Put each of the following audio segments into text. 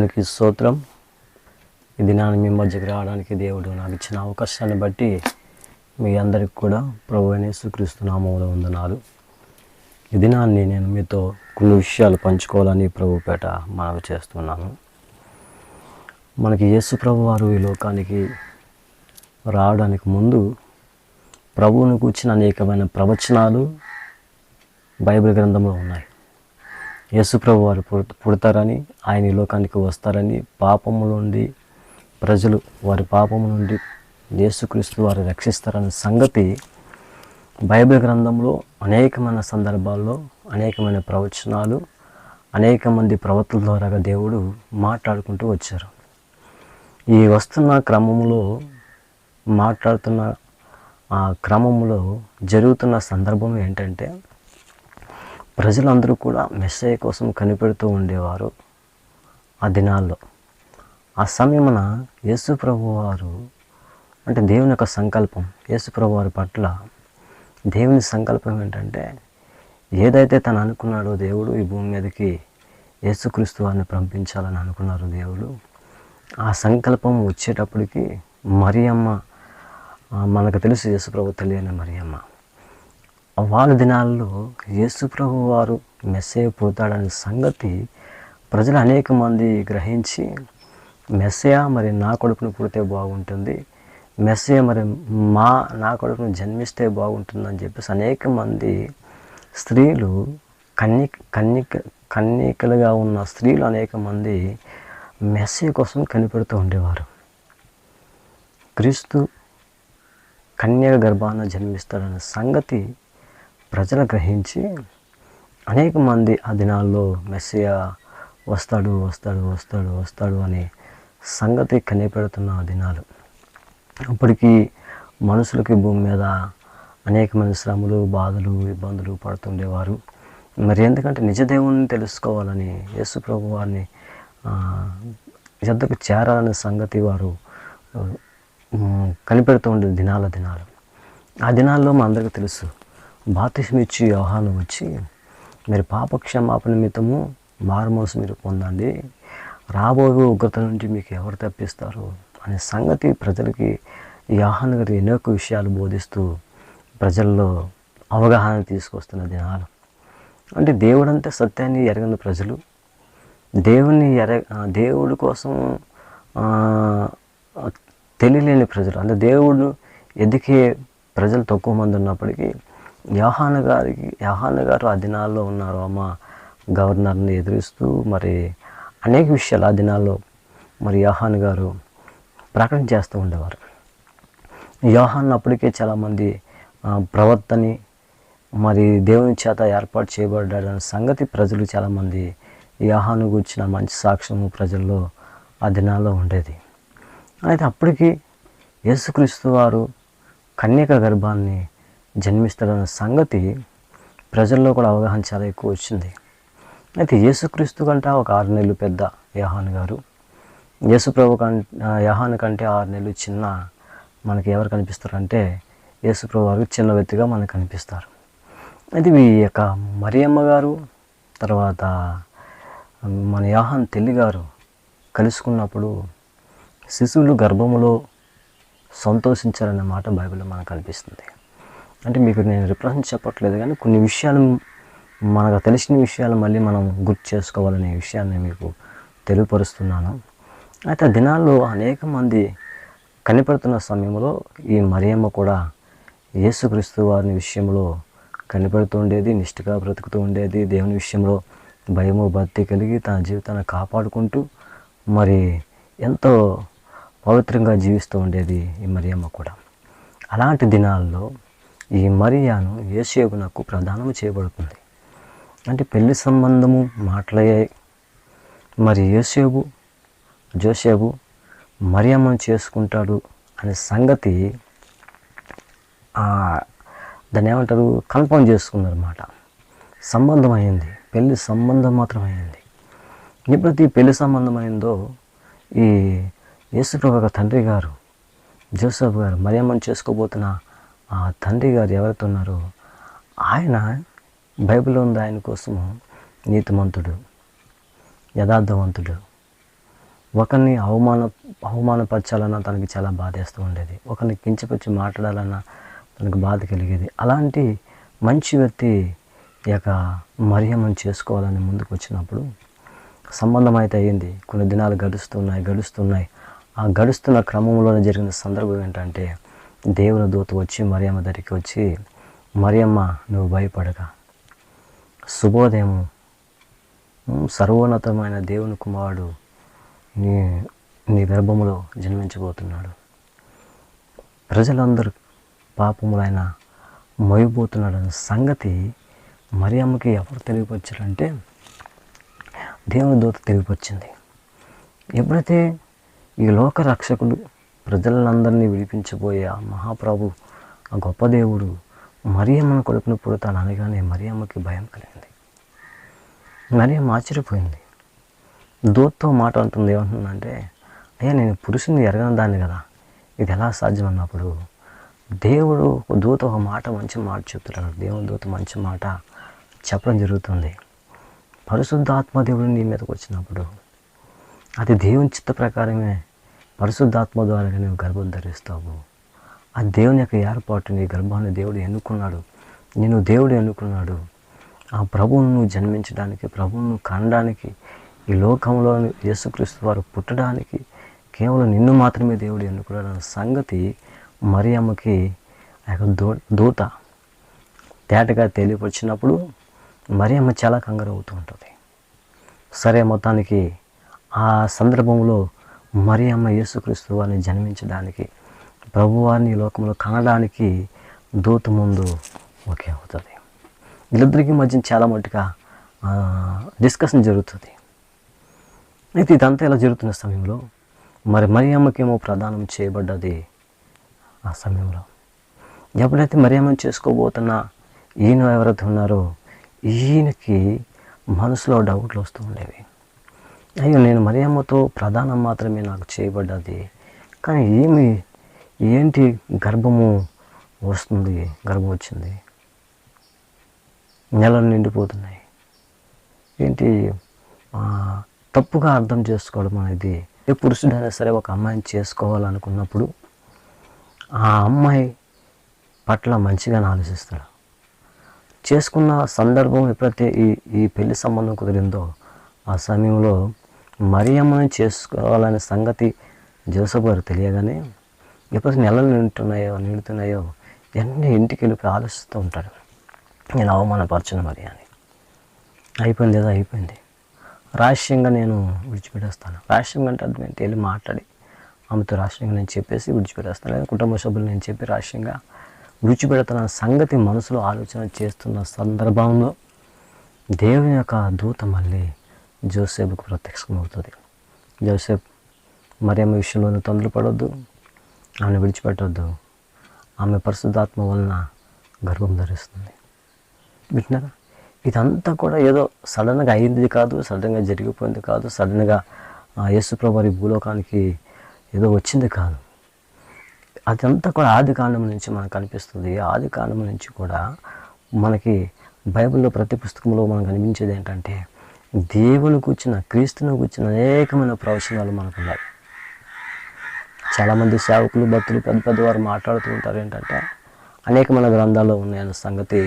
దేవునికి స్తోత్రం. ఈ దినాన్ని మీ మధ్యకి రావడానికి దేవుడు నాకు ఇచ్చిన అవకాశాన్ని బట్టి మీ అందరికి కూడా ప్రభువైన యేసుక్రీస్తు నామములో వందనాలు. ఈ దినాన్ని నేను మీతో కొన్ని విషయాలు పంచుకోవాలని ప్రభుపేట మనవి చేస్తున్నాను. మనకి యేసు ప్రభు వారు ఈ లోకానికి రావడానికి ముందు ప్రభువును కూర్చిన అనేకమైన ప్రవచనాలు బైబిల్ గ్రంథంలో ఉన్నాయి. యేసుప్రభు వారు పుడతారని, ఆయన ఈ లోకానికి వస్తారని, పాపము నుండి ప్రజలు వారి పాపము నుండి యేసుక్రీస్తు వారు రక్షిస్తారనే సంగతి బైబిల్ గ్రంథంలో అనేకమైన సందర్భాల్లో అనేకమైన ప్రవచనాలు అనేక మంది ప్రవక్తల ద్వారా దేవుడు మాట్లాడుకుంటూ వచ్చారు. ఈ వస్తున్న క్రమంలో మాట్లాడుతున్న ఆ క్రమంలో జరుగుతున్న సందర్భం ఏంటంటే, ప్రజలందరూ కూడా మెస్సయ్య కోసం కనిపెడుతూ ఉండేవారు. ఆ దినాల్లో ఆ సమయమున యేసు ప్రభు వారు అంటే దేవుని యొక్క సంకల్పం, యేసు ప్రభు వారి పట్ల దేవుని సంకల్పం ఏంటంటే, ఏదైతే తను అనుకున్నాడో దేవుడు ఈ భూమి మీదకి యేసుక్రీస్తు వారిని పంపించాలని అనుకున్నారు దేవుడు. ఆ సంకల్పం వచ్చేటప్పటికి మరియమ్మ, మనకు తెలుసు యేసు ప్రభు తెలియని మరియమ్మ, వాళ్ళ దినాల్లో యేసు ప్రభు వారు మెస్సయ్య పుడతాడనే సంగతి ప్రజలు అనేక మంది గ్రహించి, మెస్సయ్య మరి నా కొడుకును పుడితే బాగుంటుంది, మెస్సయ్య మరి నా కొడుకును జన్మిస్తే బాగుంటుందని చెప్పేసి అనేక మంది స్త్రీలు కన్యకలుగా ఉన్న స్త్రీలు అనేక మంది మెస్సయ్య కోసం కనిపెడుతూ ఉండేవారు. క్రీస్తు కన్యక గర్భాన జన్మిస్తాడనే సంగతి ప్రజలు గ్రహించి అనేక మంది ఆ దినాల్లో మెస్సయ్య వస్తాడు వస్తాడు వస్తాడు వస్తాడు అనే సంగతి కనిపెడుతున్న ఆ దినాలు. అప్పటికి మనుషులకి భూమి మీద అనేకమైన శ్రమలు, బాధలు, ఇబ్బందులు పడుతుండేవారు. మరి ఎందుకంటే నిజ దేవుణ్ణి తెలుసుకోవాలని, యేసు ప్రభు వారిని చెద్దకు చేరాలనే సంగతి వారు కనిపెడుతూ ఉండే దినాలు. ఆ దినాల్లో మా అందరికీ తెలుసు, బాప్తిస్మిచ్చి యోహాను వచ్చి మీరు పాప క్షమాపణ నిమిత్తము మారుమనసు మీరు పొందండి, రాబోయే ఉగ్రత నుండి మీకు ఎవరు తప్పిస్తారు అనే సంగతి ప్రజలకి యోహాను గారు ఎన్నో విషయాలు బోధిస్తూ ప్రజల్లో అవగాహన తీసుకొస్తున్న దినాలు. అంటే దేవుడంటే సత్యాన్ని ఎరగని ప్రజలు, దేవుడి కోసం తెలియలేని ప్రజలు, అంటే దేవుడు ఎదికే ప్రజలు తక్కువ మంది ఉన్నప్పటికీ యోహాను గారు ఆ దినాల్లో ఉన్నారు. గవర్నర్ని ఎదురిస్తూ మరి అనేక విషయాలు ఆ దినాల్లో మరి యోహాను గారు ప్రకటన చేస్తూ ఉండేవారు. యోహాను అప్పటికే చాలామంది ప్రవక్తని మరి దేవుని చేత ఏర్పాటు చేయబడ్డాడనే సంగతి ప్రజలు చాలామంది యోహాను గురించిన మంచి సాక్ష్యము ప్రజల్లో ఆ దినాల్లో ఉండేది. అయితే అప్పటికి యేసుక్రీస్తు వారు కన్యక గర్భాన్ని జన్మిస్తాడన్న సంగతి ప్రజల్లో కూడా అవగాహన చాలా ఎక్కువ వచ్చింది. అయితే యేసుక్రీస్తు కంటే ఒక 6 నెలలు పెద్ద యోహాను గారు, యేసుప్రభు యోహాను కంటే 6 నెలలు చిన్న మనకి ఎవరు కనిపిస్తారంటే యేసుప్రభు వారు చిన్న వ్యక్తిగా మనకు కనిపిస్తారు. అయితే ఈ యొక్క మరియమ్మ గారు తర్వాత మన యోహాను తల్లి గారు కలుసుకున్నప్పుడు శిశువులు గర్భములో సంతోషించారనే మాట బైబిల్లో మనకు కనిపిస్తుంది. అంటే మీకు నేను రిప్రజెంట్ చెప్పట్లేదు, కానీ కొన్ని విషయాలు మనకు తెలిసిన విషయాలు మళ్ళీ మనం గుర్తు చేసుకోవాలనే విషయాన్ని మీకు తెలియపరుస్తున్నాను. అయితే ఆ దినాల్లో అనేక మంది కనిపెడుతున్న సమయంలో ఈ మరియమ్మ కూడా యేసుక్రీస్తు వారిని విషయంలో కనిపెడుతూ ఉండేది, నిష్ఠగా బ్రతుకుతూ ఉండేది, దేవుని విషయంలో భయము భక్తి కలిగి తన జీవితాన్ని కాపాడుకుంటూ మరి ఎంతో పవిత్రంగా జీవిస్తూ ఉండేది ఈ మరియమ్మ కూడా. అలాంటి దినాల్లో ఈ మరియాను యేసేపునకు ప్రదానం చేయబడుతుంది. అంటే పెళ్లి సంబంధము మాటలయ్యాయి. మరి జోసేపు మరియమ్మను చేసుకుంటాడు అనే సంగతి దాన్ని ఏమంటారు, కన్ఫర్మ్ చేసుకున్నారన్నమాట. సంబంధం అయింది, పెళ్లి సంబంధం మాత్రం అయింది. ఎప్పుడైతే ఈ పెళ్లి సంబంధం అయిందో ఈ యేసుప్రభు యొక్క తండ్రి గారు జోసెఫ్ గారు మరియమ్మను చేసుకోబోతున్న ఆ తండ్రి గారు ఎవరైతే ఉన్నారో ఆయన బైబిల్లో ఉంది ఆయన కోసము నీతిమంతుడు, యథార్థవంతుడు, ఒకరిని అవమానపరచాలన్నా తనకి చాలా బాధేస్తూ ఉండేది. ఒకరిని కించపరిచి మాట్లాడాలన్నా తనకు బాధ కలిగేది. అలాంటి మంచి వ్యక్తి ఈ యొక్క మరియమ్మను చేసుకోవాలని ముందుకు వచ్చినప్పుడు సంబంధం అయితే అయ్యింది. కొన్ని దినాలు గడుస్తున్నాయి. ఆ గడుస్తున్న క్రమంలోనే జరిగిన సందర్భం ఏంటంటే, దేవుని దూత వచ్చి మరియమ్మ దగ్గరికి వచ్చి, మరియమ్మ నువ్వు భయపడక, శుభోదయము, సర్వోన్నతమైన దేవుని కుమారుడు నీ గర్భములో జన్మించబోతున్నాడు. ప్రజలందరూ పాపములైన మోయబోతున్నాడన్న సంగతి మరియమ్మకి ఎవరు తెలియపరిచారంటే దేవుని దూత తెలియపరిచింది. ఎప్పుడైతే ఈ లోక రక్షకుడు ప్రజలందరినీ విడిపించబోయే ఆ మహాప్రభు, ఆ గొప్ప దేవుడు మరియమ్మను కొడుకును పుడతాను అనగానే మరియమ్మకి భయం కలిగింది. మరియమ్మ ఆశ్చర్యపోయింది. దూతతో మాట అంటుంది, ఏమంటుందంటే, అయ్యా నేను పురుషుని ఎరగని దాన్ని కదా, ఇది ఎలా సాధ్యం అన్నప్పుడు దేవుడు దూత ఒక మంచి మాట చెప్తున్నాడు. దేవుని దూత మంచి మాట చెప్పడం జరుగుతుంది. పరిశుద్ధాత్మ దేవుడు నీ మీదకి వచ్చినప్పుడు అది దేవుని చిత్త ప్రకారమే పరిశుద్ధాత్మ ద్వారా నువ్వు గర్భం ధరిస్తావు. ఆ దేవుని యొక్క ఏర్పాటు, నీ గర్భాన్ని దేవుడు ఎన్నుకున్నాడు, నేను దేవుడు ఎన్నుకున్నాడు. ఆ ప్రభువును నువ్వు జన్మించడానికి, ప్రభువును కనడానికి, ఈ లోకంలో యేసుక్రీస్తు వారు పుట్టడానికి కేవలం నిన్ను మాత్రమే దేవుడు ఎన్నుకున్నాడు అన్న సంగతి మరియమ్మకి ఆ యొక్క దూత తేటగా తెలియపరిచినప్పుడు మరియమ్మ చాలా కంగారు అవుతూ ఉంటుంది. సరే, మొత్తానికి ఆ సందర్భంలో మరియమ్మ యేసుక్రీస్తు వారిని జన్మించడానికి, ప్రభువారిని ఈ లోకంలో కనడానికి దూత ముందు ఒకే అవుతుంది. వీళ్ళిద్దరికి మధ్య చాలా మట్టుగా డిస్కషన్ జరుగుతుంది. అయితే ఇదంతా ఇలా జరుగుతున్న సమయంలో మరియమ్మకేమో ప్రదానం చేయబడ్డది. ఆ సమయంలో ఎప్పుడైతే మరియమ్మని చేసుకోబోతున్న ఈయన ఎవరైతే ఉన్నారో ఈయనకి మనసులో డౌట్లు వస్తూ ఉండేవి. అయ్యో, నేను మరియమ్మతో ప్రధానం మాత్రమే నాకు చేయబడ్డది, కానీ ఏంటి గర్భము వస్తుంది, గర్భం వచ్చింది, నెలలు నిండిపోతున్నాయి, ఏంటి తప్పుగా అర్థం చేసుకోవడం అనేది. ఏ పురుషుడైనా సరే ఒక అమ్మాయిని చేసుకోవాలనుకున్నప్పుడు ఆ అమ్మాయి పట్ల మంచిగానే ఆలోచిస్తాడు. చేసుకున్న సందర్భం ఎప్పుడైతే ఈ పెళ్లి సంబంధం కుదిరిందో ఆ సమయంలో మరియమ్మని చేసుకోవాలనే సంగతి జోసెఫ్ గారు తెలియగానే ఎప్పుడైతే నెలలు నిండుతున్నాయో ఎన్ని ఇంటికి వెళ్ళిపోయి ఆలోచిస్తూ ఉంటాడు, నేను అవమానపరచను మరి అని. అయిపోయింది ఏదో అయిపోయింది, రహస్యంగా నేను విడిచిపెట్టేస్తాను. రహస్యంగా అంటే అర్థం ఏంటి, వెళ్ళి మాట్లాడి ఆమెతో రహస్యంగా నేను చెప్పేసి విడిచిపెట్టేస్తాను, లేదా కుటుంబ సభ్యులు నేను చెప్పి రహస్యంగా విడిచిపెడతాను సంగతి మనసులో ఆలోచన చేస్తున్న సందర్భంలో దేవుని యొక్క దూత మళ్ళీ జోసెఫ్కు ప్రత్యక్షమవుతుంది. జోసెఫ్, మరియమ్మ విషయంలోనూ తొందరపడొద్దు, ఆమెను విడిచిపెట్టొద్దు, ఆమె పరిశుద్ధాత్మ వలన గర్భం ధరిస్తుంది. వింటున్నారా? ఇదంతా కూడా ఏదో సడన్గా అయింది కాదు, సడన్గా జరిగిపోయింది కాదు, సడన్గా యేసుప్రభు వారి భూలోకానికి ఏదో వచ్చింది కాదు. అదంతా కూడా ఆది కాండం నుంచి మనకు కనిపిస్తుంది. ఆది కాండం నుంచి కూడా మనకి బైబిల్లో ప్రతి పుస్తకంలో మనకు కనిపించేది ఏంటంటే దేవుని కూర్చున్న, క్రీస్తుని కూర్చున్న అనేకమైన ప్రవచనాలు మనకు ఉన్నాయి. చాలామంది సేవకులు, భక్తులు, పెద్దవారు మాట్లాడుతూ ఉంటారు ఏంటంటే అనేకమైన గ్రంథాల్లో ఉన్నాయన్న సంగతి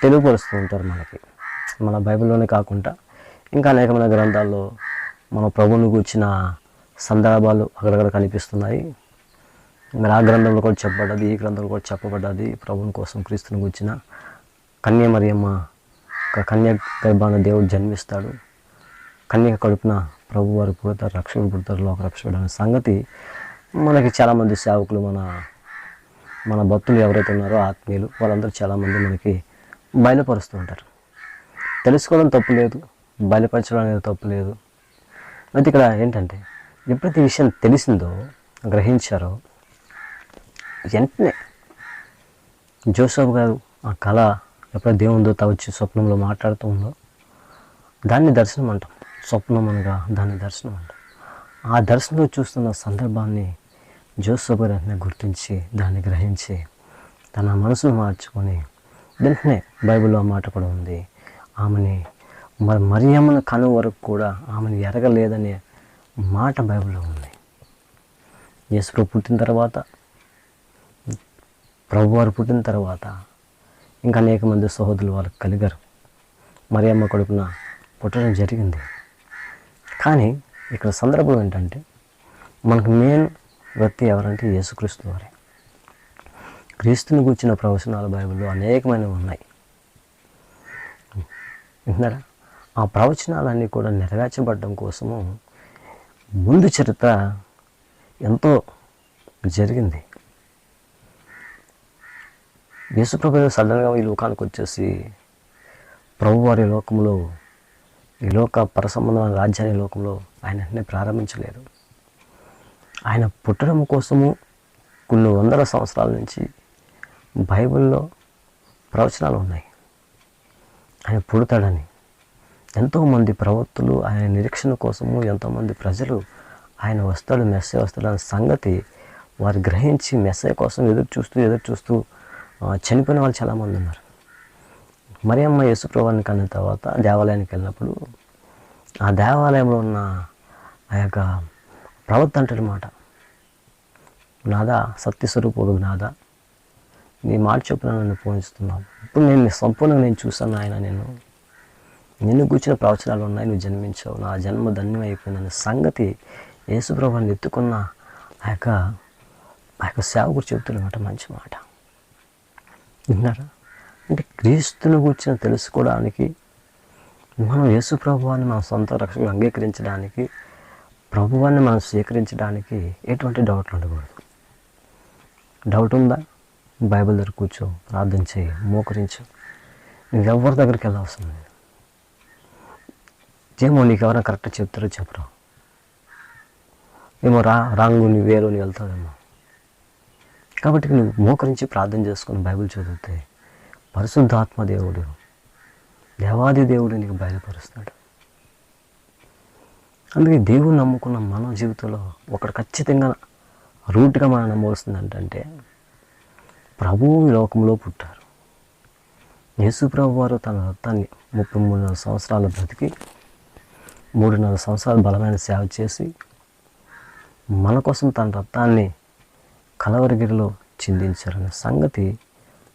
తెలియపరుస్తూ ఉంటారు మనకి. మన బైబిల్లోనే కాకుండా ఇంకా అనేకమైన గ్రంథాల్లో మన ప్రభువుని కూర్చిన సందర్భాలు అక్కడక్కడ కనిపిస్తున్నాయి. మరి ఆ గ్రంథంలో కూడా చెప్పబడ్డది, ఈ గ్రంథంలో కూడా చెప్పబడ్డది. ప్రభువుని కోసం క్రీస్తుని కూర్చిన కన్య మరియమ్మ, కన్య గర్భాన దేవుడు జన్మిస్తాడు, కన్య కడుపున ప్రభు వారు పుడతారు, రక్షకుడు పుడతారు, లోక రక్షకుడు అనే సంగతి మనకి చాలామంది సేవకులు, మన భక్తులు ఎవరైతే ఉన్నారో ఆత్మీయులు, వాళ్ళందరూ చాలామంది మనకి బయలుపరుస్తూ ఉంటారు. తెలుసుకోవడం తప్పు లేదు, బయలుపరచడం అనేది తప్పు లేదు. అయితే ఇక్కడ ఏంటంటే ఎప్పుడైతే ఈ విషయం తెలిసిందో, గ్రహించారో, వెంటనే జోసెఫ్ గారు ఆ కళ ఎప్పుడైతే దేవుని దూత వచ్చి స్వప్నంలో మాట్లాడుతూ ఉందో దాన్ని దర్శనం అంటాం. స్వప్నం అనగా దాన్ని దర్శనం అంటాం. ఆ దర్శనంలో చూస్తున్న సందర్భాన్ని జోసెఫ్ గారు వెంటనే గుర్తించి దాన్ని గ్రహించి తన మనసును మార్చుకొని వెంటనే బైబిల్లో ఆ మాట కూడా ఉంది, ఆమెని మరియమ్మను కను వరకు కూడా ఆమెను ఎరగలేదనే మాట బైబిల్లో ఉంది. యేసు పుట్టిన తర్వాత, ప్రభువారు పుట్టిన తర్వాత ఇంకా అనేక మంది సహోదరులు వాళ్ళకి కలిగారు. మరియమ్మ కొడుకున పుట్టడం జరిగింది. కానీ ఇక్కడ సందర్భం ఏంటంటే మనకు మెయిన్ వ్యక్తి ఎవరంటే యేసుక్రీస్తు వారే. క్రీస్తుని కూర్చున్న ప్రవచనాలు బైబిల్లో అనేకమైనవి ఉన్నాయి. విన్నారా? ఆ ప్రవచనాలన్నీ కూడా నెరవేర్చబడడం కోసము ముందు చరిత్ర ఎంతో జరిగింది. యేసుప్రభు సడన్గా ఈ లోకానికి వచ్చేసి ప్రభువారి లోకంలో, ఈ లోక పరసంబంధమైన రాజ్యాన్ని లోకంలో ఆయన వెంటనే ప్రారంభించలేదు. ఆయన పుట్టడం కోసము కొన్ని వందల సంవత్సరాల నుంచి బైబిల్లో ప్రవచనాలు ఉన్నాయి. ఆయన పుడతాడని ఎంతోమంది ప్రవక్తలు ఆయన నిరీక్షణ కోసము, ఎంతోమంది ప్రజలు ఆయన వస్తాడు, మెస్సే వస్తాడనే సంగతి వారు గ్రహించి మెస్సే కోసం ఎదురు చూస్తూ చనిపోయిన వాళ్ళు చాలామంది ఉన్నారు. మరియమ్మ యేసుప్రభువుని కన్న తర్వాత దేవాలయానికి వెళ్ళినప్పుడు ఆ దేవాలయంలో ఉన్న ఆ యొక్క ప్రవక్త అంటాడనమాట, నాదా సత్యస్వరూపుడు నాదా, నీ మాట చొప్పున నన్ను పోషిస్తున్నావు. ఇప్పుడు నేను సంపూర్ణంగా నేను చూశాను ఆయన, నిన్ను కూర్చున్న ప్రవచనాలు ఉన్నాయి, నువ్వు జన్మించావు, నా జన్మ ధన్యం అయిపోయిందనే సంగతి యేసుప్రభువుని ఎత్తుకున్న ఆ యొక్క సేవకుడు చెబుతున్నమాట. మంచి మాట విన్నారా? అంటే క్రీస్తుని కూర్చుని తెలుసుకోవడానికి, మనం యేసుప్రభువాన్ని మన సొంత రక్షకులు అంగీకరించడానికి, ప్రభువాన్ని మనం స్వీకరించడానికి ఎటువంటి డౌట్లు ఉండకూడదు. డౌట్ ఉందా? బైబిల్ దగ్గర కూర్చో, ప్రార్థన చేయి, మోకరించు. నువ్వు ఎవరి దగ్గరికి వెళ్ళవసరం లేదు. ఏమో నీకు ఎవరైనా కరెక్ట్గా చెప్తారో చెప్పరా, ఏమో రాంగు నీ వేరు నీ వెళ్తావేమో. కాబట్టి నువ్వు మోకరించి ప్రార్థన చేసుకుని బైబిల్ చదివితే పరిశుద్ధాత్మ దేవుడు, దేవాది దేవుడు నీకు బయలుపరుస్తాడు. అందుకే దేవుడు నమ్ముకున్న మన జీవితంలో ఒకటి ఖచ్చితంగా రూట్గా మనం నమ్మవలసింది ఏంటంటే, ప్రభువు ఈ లోకంలో పుట్టారు. యేసు ప్రభు వారు తన రక్తాన్ని 33 సంవత్సరాలు బ్రతికి 3.5 సంవత్సరాలు బలమైన సేవ చేసి మన కోసం తన రక్తాన్ని కలవరగిరిలో చిందించారనే సంగతి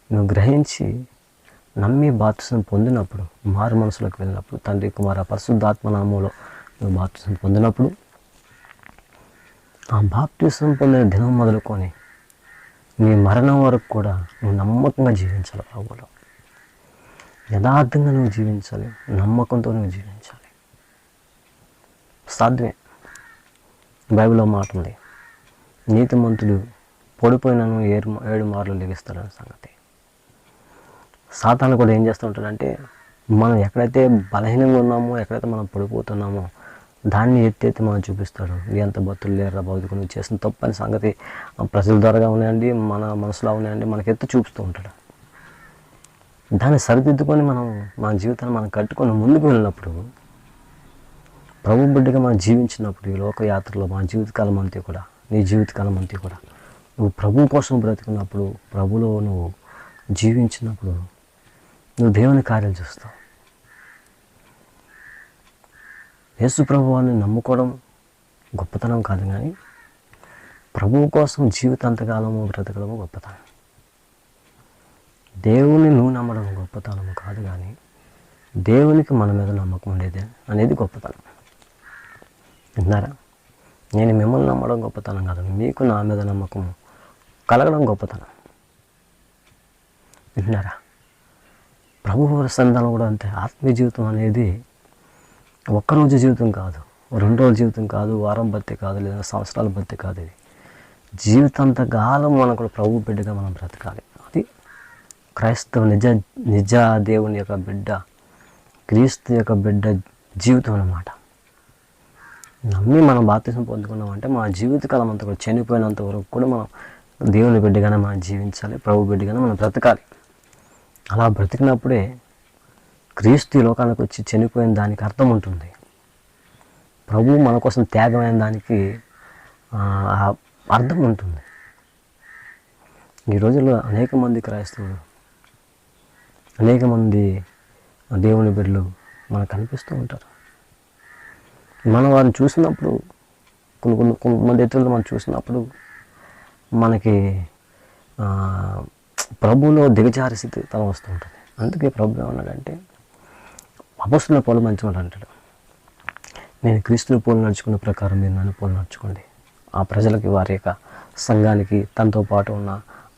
నువ్వు గ్రహించి నమ్మి బాప్తిసం పొందినప్పుడు, మారు మనసులోకి వెళ్ళినప్పుడు, తండ్రి కుమార పరిశుద్ధాత్మ నామంలో నువ్వు బాప్తిసం పొందినప్పుడు, ఆ బాప్తిసం పొందిన దినం మొదలుకొని నీ మరణం వరకు కూడా నువ్వు నమ్మకంగా జీవించాలి. ప్రభువులో యథార్థంగా నువ్వు జీవించాలి, నమ్మకంతో నువ్వు జీవించాలి. సాధ్యమే. బైబిల్లో మాట ఉంది, నీతిమంతుడు పడిపోయినను 7 మార్లు లెగిస్తాడనే సంగతి. సాతాను కూడా ఏం చేస్తూ ఉంటాడంటే, మనం ఎక్కడైతే బలహీనంగా ఉన్నామో, ఎక్కడైతే మనం పడిపోతున్నామో దాన్ని ఎత్తి మనం చూపిస్తాడు. ఎంత భక్తులు లేరా భౌతిక నువ్వు చేసిన తప్పు అనే సంగతి ప్రజల ద్వారాగా ఉన్నాయండి, మన మనసులో ఉన్నాయండి, మనకి ఎత్తి చూపిస్తూ ఉంటాడు. దాన్ని సరిదిద్దుకొని మన జీవితాన్ని మనం కట్టుకొని ముందుకు వెళ్ళినప్పుడు, ప్రభు బిడ్డగా మనం జీవించినప్పుడు, ఈ లోక యాత్రలో మన జీవితకాలం అంతా కూడా, నీ జీవితకాలం అంతా కూడా నువ్వు ప్రభు కోసం బ్రతుకున్నప్పుడు, ప్రభులో నువ్వు జీవించినప్పుడు నువ్వు దేవుని కార్యాలు చూస్తావు. యేసు ప్రభువాన్ని నమ్ముకోవడం గొప్పతనం కాదు, కానీ ప్రభువు కోసం జీవితాంతకాలము బ్రతకడము గొప్పతనం. దేవుని నువ్వు నమ్మడం గొప్పతనము కాదు, కానీ దేవునికి మన మీద నమ్మకం ఉండేది అనేది గొప్పతనం. విన్నారా? నేను మిమ్మల్ని నమ్మడం గొప్పతనం కాదు, మీకు నా మీద నమ్మకం కలగడం గొప్పతనం. విన్నారా? ప్రభువు సంతానం కూడా అంతే. ఆత్మీయ జీవితం అనేది ఒక్కరోజు జీవితం కాదు, 2 రోజుల జీవితం కాదు, వారం బతి కాదు, లేదా సంవత్సరాల బతి కాదు. ఇది జీవితాంతకాలం మనం కూడా ప్రభు బిడ్డగా మనం బ్రతకాలి. అది క్రైస్తవ నిజ దేవుని యొక్క బిడ్డ, క్రీస్తు యొక్క బిడ్డ జీవితం అన్నమాట. నమ్మి మనం బాప్తిసం పొందుకున్నామంటే మన జీవితకాలం అంతా కూడా, చనిపోయినంత వరకు కూడా మనం దేవుని బిడ్డగానే మనం జీవించాలి, ప్రభు బిడ్డగానే మనం బ్రతకాలి. అలా బ్రతికినప్పుడే క్రీస్తు ఈ లోకానికి వచ్చి చనిపోయిన దానికి అర్థం ఉంటుంది. ప్రభువు మన కోసం త్యాగమైన దానికి అర్థం ఉంటుంది. ఈ రోజుల్లో అనేక మంది క్రైస్తవులు, అనేక మంది దేవుని బిడ్డలు మనకు కనిపిస్తూ ఉంటారు. మనం వారిని చూసినప్పుడు కొంతమంది వ్యక్తులను మనం చూసినప్పుడు మనకి ప్రభువులో దిగజారి స్థితి తల వస్తూ ఉంటుంది. అందుకే ప్రభు ఏమన్నాడంటే, అపొస్తలుల పౌలు మంచివాడు అంటాడు, నేను క్రీస్తుని పోలు నడుచుకున్న ప్రకారం మీరు నన్ను పోలు నడుచుకోండి. ఆ ప్రజలకి, వారి యొక్క సంఘానికి, తనతో పాటు ఉన్న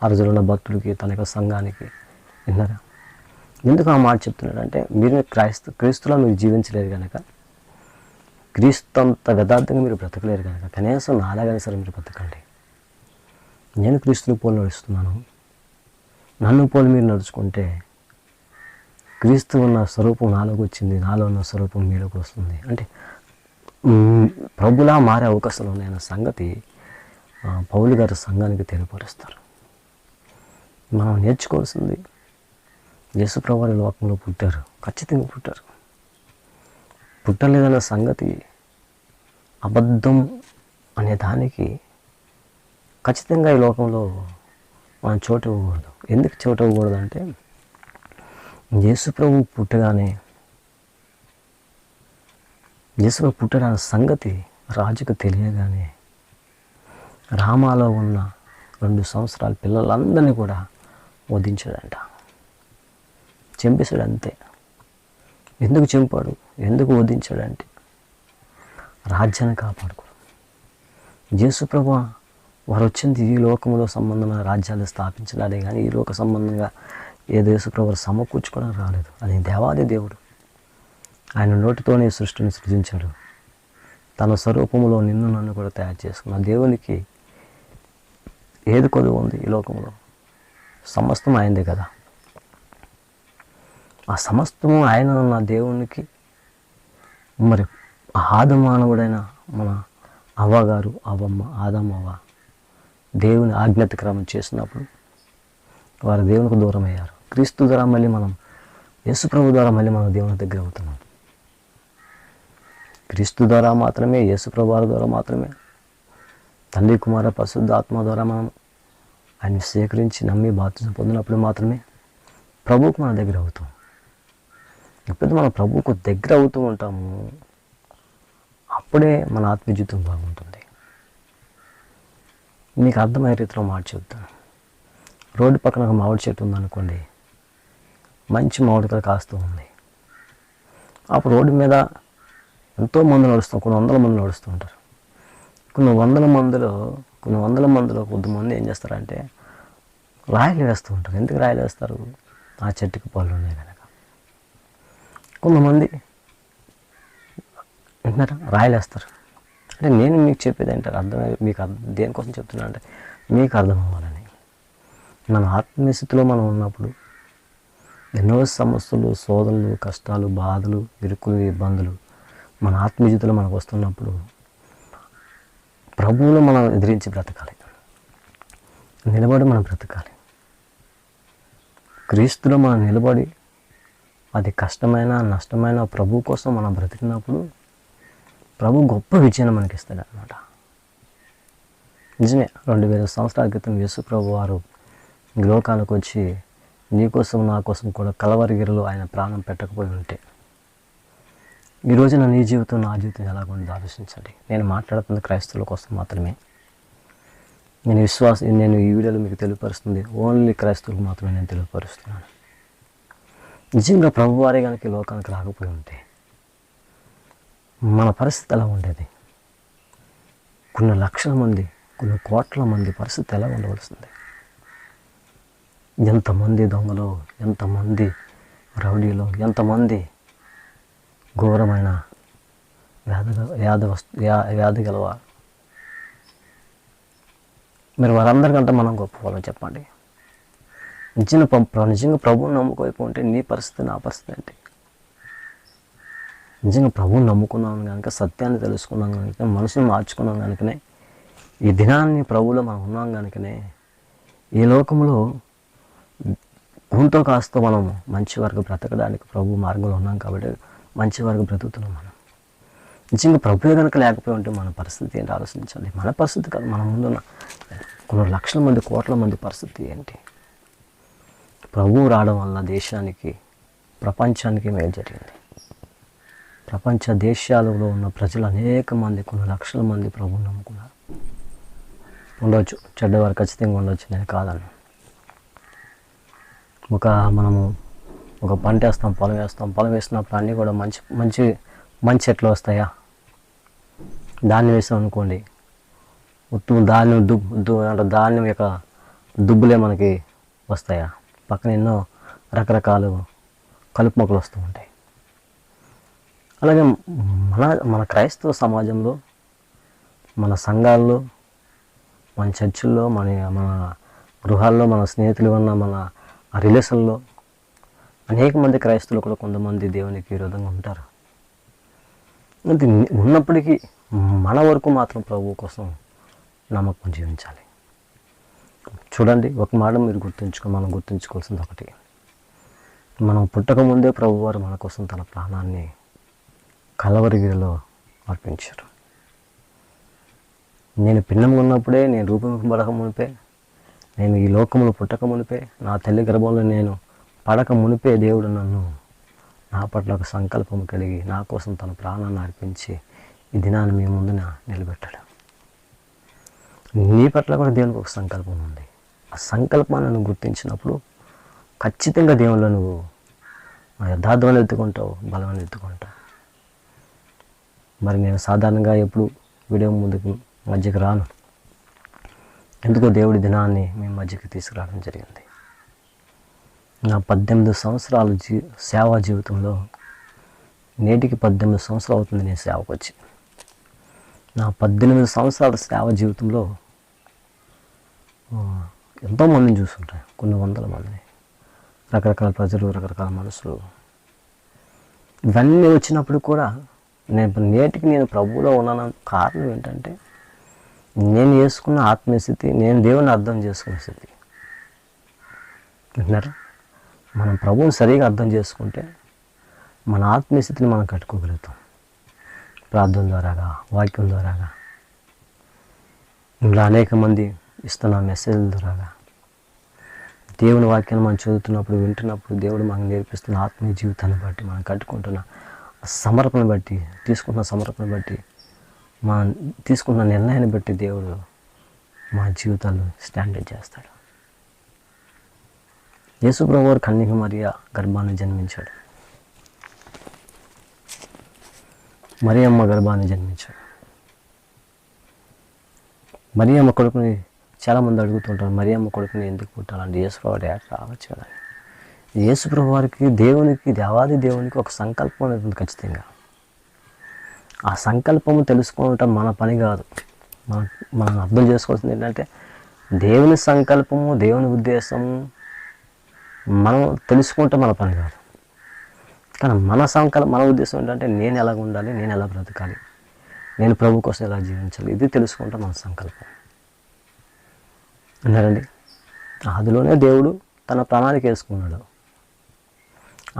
అరజులున్న భక్తులకి, తన యొక్క సంఘానికి. విన్నారా? ఎందుకు ఆ మాట చెప్తున్నాడంటే, మీరు క్రీస్తులో మీరు జీవించలేరు కనుక, క్రీస్తు అంత యథార్థంగా మీరు బ్రతకలేరు కనుక, కనీసం నాలాగైనా సరే మీరు బ్రతకండి. నేను క్రీస్తుని పోలు నడుస్తున్నాను, నన్ను పోలు మీరు నడుచుకుంటే క్రీస్తు ఉన్న స్వరూపం నాలోకి వచ్చింది, నాలో ఉన్న స్వరూపం మీలోకి వస్తుంది. అంటే ప్రభులా మారే అవకాశాలు ఉన్నాయన్న సంగతి పౌలు గారు సంఘానికి తెలియపరుస్తారు. మనం నేర్చుకోవాల్సింది, యేసుప్రభు వారి లోకంలో పుట్టారు, ఖచ్చితంగా పుట్టారు. పుట్టలేదన్న సంగతి, అబద్ధం అనే దానికి ఖచ్చితంగా ఈ లోకంలో మనం చోటు ఇవ్వకూడదు. ఎందుకు చోటు ఇవ్వకూడదు అంటే, యేసుప్రభు పుట్టగానే, యేసుప్రభు పుట్టడానికి సంగతి రాజుకు తెలియగానే రామాలో ఉన్న 2 సంవత్సరాల పిల్లలందరినీ కూడా వధించాడంట, చంపేశాడు అంతే. ఎందుకు చంపాడు, ఎందుకు వధించాడంటే రాజ్యాన్ని కాపాడుకోడు. యేసుప్రభు వారు వచ్చింది ఈ లోకంలో సంబంధమైన రాజ్యాలు స్థాపించడాలే కానీ ఈ లోక సంబంధంగా ఏ యేసుప్రభు సమకూర్చుకోవడానికి రాలేదు. అది దేవాది దేవుడు, ఆయన నోటితోనే సృష్టిని సృజించాడు. తన స్వరూపంలో నిన్ను నన్ను కూడా తయారు చేసుకున్న దేవునికి ఏది కొలువు ఉంది ఈ లోకంలో? సమస్తం ఆయనదే కదా. ఆ సమస్తము ఆయన ఉన్న దేవునికి మరి ఆదిమానవుడైన మన అవ్వగారు, ఆదమ్మ దేవుని ఆజ్ఞాతిక్రమం చేసినప్పుడు వారు దేవునికి దూరం అయ్యారు. క్రీస్తు ద్వారా మళ్ళీ మనం, యేసుప్రభు ద్వారా మళ్ళీ మనం దేవుని దగ్గర అవుతున్నాం. క్రీస్తు ద్వారా మాత్రమే, యేసుప్రభు వారి ద్వారా మాత్రమే, తండ్రి కుమార పరిశుద్ధాత్మ ద్వారా మనం ఆయన్ని స్వీకరించి నమ్మి బాప్తిజం పొందినప్పుడు మాత్రమే ప్రభువుకు మన దగ్గర అవుతాం. ఎప్పుడైతే మనం ప్రభువుకు దగ్గర అవుతూ ఉంటాము, అప్పుడే మన ఆత్మజీవితం బాగుంటుంది. మీకు అర్థమయ్యే రీతిలో మాట చెప్తాను. రోడ్డు పక్కన ఒక మామిడి చెట్టు ఉందనుకోండి, మంచి మామిడికాయ కాస్తూ ఉంది. అప్పుడు రోడ్డు మీద ఎంతోమంది నడుస్తాం, కొన్ని వందల మంది నడుస్తూ ఉంటారు. కొన్ని వందల మందిలో కొద్దిమంది ఏం చేస్తారంటే రాయలు వేస్తూ ఉంటారు. ఎందుకు రాయలు వేస్తారు? ఆ చెట్టుకి పళ్ళు ఉన్నాయి కనుక. కొంతమంది వింటున్నారా, రాయలు వేస్తారు. అంటే నేను మీకు చెప్పేది ఏంటారు అర్థమై, మీకు దేనికోసం చెప్తున్నా అంటే మీకు అర్థం అవ్వాలని. మన ఆత్మీయ స్థితిలో మనం ఉన్నప్పుడు ఎన్నో సమస్యలు, శోధనలు, కష్టాలు, బాధలు, ఇరుకులు, ఇబ్బందులు మన ఆత్మీయ జీవితంలో మనకు వస్తున్నప్పుడు ప్రభువులో మనం ఎదిరించి బ్రతకాలి, నిలబడి మనం బ్రతకాలి. క్రీస్తులో మనం నిలబడి అది కష్టమైన నష్టమైన ప్రభు కోసం మనం బ్రతికినప్పుడు ప్రభు గొప్ప విజయాన్ని మనకి ఇస్తాడు అన్నమాట. నిజమే, 2000 సంవత్సరాల క్రితం యేసు ప్రభు వారు ఈ లోకానికి వచ్చి నీకోసం నా కోసం కూడా కలవరిగిరిలో ఆయన ప్రాణం పెట్టకపోయి ఉంటే ఈ రోజున నీ జీవితం నా జీవితం ఎలాగుందో ఆలోచించండి. నేను మాట్లాడుతున్న క్రైస్తవుల కోసం మాత్రమే. నేను ఈ వీడియోలో మీకు తెలియపరుస్తుంది ఓన్లీ క్రైస్తవులకు మాత్రమే నేను తెలియపరుస్తున్నాను. నిజంగా ప్రభువారే కనుక ఈ లోకానికి రాకపోయి ఉంటే మన పరిస్థితి ఎలా ఉండేది? కొన్ని లక్షల మంది, కొన్ని కోట్ల మంది పరిస్థితి ఎలా ఉండవలసింది? ఎంతమంది దొంగలు, ఎంతమంది రౌడీలు, ఎంతమంది ఘోరమైన వ్యాధి గలవారు. మరి వారందరికంటే మనం గొప్పవాళ్ళం చెప్పండి. నిజంగా ప్రభువుని నమ్ముకోకపోయి ఉంటే నీ పరిస్థితి, నా పరిస్థితి ఏంటి? నిజంగా ప్రభువుని నమ్ముకున్నాను కనుక, సత్యాన్ని తెలుసుకున్నాం కనుక, మనసుని మార్చుకున్నాం కనుకనే, ఈ దినాన్ని ప్రభువులో మనం ఉన్నాం కనుకనే ఈ లోకంలో భూమితో కాస్త మనం మంచి వరకు బ్రతకడానికి ప్రభు మార్గంలో ఉన్నాం కాబట్టి మంచి వరకు బ్రతుకుతున్నాం మనం. నిజంగా ప్రభువే కనుక లేకపోయి ఉంటే మన పరిస్థితి ఏంటి ఆలోచించాలి. మన పరిస్థితి కాదు, మన ముందున్న కొన్ని లక్షల మంది, కోట్ల మంది పరిస్థితి ఏంటి? ప్రభువు రావడం వల్ల దేశానికి, ప్రపంచానికి మేలు జరిగింది. ప్రపంచ దేశాలలో ఉన్న ప్రజలు అనేక మంది, కొన్ని లక్షల మంది ప్రభువుని నమ్ముకున్నారు. ఉండొచ్చు, చెడ్డవారు ఖచ్చితంగా ఉండొచ్చు, నేను కాదని. మనము ఒక పంట వేస్తాం, పొలం వేసినప్పుడు అన్నీ కూడా మంచి చెట్లు వస్తాయా? ధాన్యం వేసాం అనుకోండి, మొత్తం ధాన్యం యొక్క దుబ్బులే మనకి వస్తాయా? పక్కన ఎన్నో రకరకాలు కలుపు మొక్కలు వస్తూ ఉంటాయి. అలాగే మన క్రైస్తవ సమాజంలో, మన సంఘాల్లో, మన చర్చిల్లో, మన గృహాల్లో, మన స్నేహితులు ఉన్న మన రిలేషన్లో అనేక మంది క్రైస్తవులు కూడా కొంతమంది దేవునికి విరోధంగా ఉంటారు. అది ఉన్నప్పటికీ మన వరకు మాత్రం ప్రభువు కోసం నమ్మకం జీవించాలి. చూడండి, ఒక మాట మీరు మనం గుర్తుంచుకోవాల్సింది ఒకటి, మనం పుట్టక ముందే ప్రభువారు మన కోసం తన ప్రాణాన్ని కలవరిగిరిలో అర్పించారు. నేను భిన్నంగా ఉన్నప్పుడే, నేను రూపొందింపబడక మునిపే, నేను ఈ లోకములు పుట్టక మునిపే, నా తల్లి గర్భంలో నేను పడక మునిపే దేవుడు నన్ను నా పట్ల ఒక సంకల్పం కలిగి నా కోసం తన ప్రాణాన్ని అర్పించి ఈ దినాన్ని మీ ముందున నిలబెట్టాడు. నీ పట్ల కూడా దేవునికి ఒక సంకల్పం ఉంది. ఆ సంకల్పాన్ని నువ్వు గుర్తించినప్పుడు ఖచ్చితంగా దేవుళ్ళు నువ్వు యథార్థమని ఎత్తుకుంటావు, బలమని ఎత్తుకుంటావు. మరి నేను సాధారణంగా ఎప్పుడు వీడియో మధ్యకి రాను. ఎందుకో దేవుడి దినాన్ని మేము మధ్యకి తీసుకురావడం జరిగింది. నా 18 సంవత్సరాల సేవా జీవితంలో నేటికి 18 సంవత్సరాలు అవుతుంది నేను సేవకు వచ్చి. నా 18 సంవత్సరాల సేవా జీవితంలో ఎంతోమందిని చూస్తుంటాను, కొన్ని వందల మందిని, రకరకాల ప్రజలు, రకరకాల మనసులు. ఇవన్నీ వచ్చినప్పుడు కూడా నేటికి నేను ప్రభువులో ఉన్నాను. కారణం ఏంటంటే నేను చేసుకున్న ఆత్మీయ స్థితి, నేను దేవుని అర్థం చేసుకున్న స్థితి. వింటున్నారా? మనం ప్రభువుని సరిగా అర్థం చేసుకుంటే మన ఆత్మీయ స్థితిని మనం కట్టుకోగలుగుతాం. ప్రార్థన ద్వారాగా, వాక్యం ద్వారాగా, ఇలా అనేక మంది ఇస్తున్న మెసేజ్ల ద్వారాగా, దేవుని వాక్యాన్ని మనం చదువుతున్నప్పుడు, వింటున్నప్పుడు, దేవుడు మనకు నేర్పిస్తున్న ఆత్మీయ జీవితాన్ని బట్టి, మనం కట్టుకుంటున్న సమర్పణ బట్టి, తీసుకున్న సమర్పణ బట్టి, మనం తీసుకున్న నిర్ణయాన్ని బట్టి దేవుడు మా జీవితాలు స్టాండర్డ్ చేస్తాడు. యేసు ప్రభువారు కన్యక మరియ గర్భాన్ని జన్మించాడు, మరియమ్మ గర్భాన్ని జన్మించాడు. మరియమ్మ కొడుకుని చాలామంది అడుగుతుంటారు, మరియమ్మ కొడుకుని ఎందుకు పుట్టాలంటే యేసు ప్రభువారు రావచ్చు కదా. యేసు ప్రభువారికి, దేవునికి, దేవాది దేవునికి ఒక సంకల్పం అనేది ఉంది ఖచ్చితంగా. ఆ సంకల్పము తెలుసుకోవటం మన పని కాదు. మనం అర్థం చేసుకోవాల్సింది ఏంటంటే దేవుని సంకల్పము, దేవుని ఉద్దేశము మనం తెలుసుకుంటే మన పని కాదు. కానీ మన ఉద్దేశం ఏంటంటే నేను ఎలాగ ఉండాలి, నేను ఎలా బ్రతకాలి, నేను ప్రభు కోసం ఎలా జీవించాలి, ఇది తెలుసుకుంటే మన సంకల్పం. అన్నారండి, ఆదిలోనే దేవుడు తన ప్రణాళిక వేసుకున్నాడు.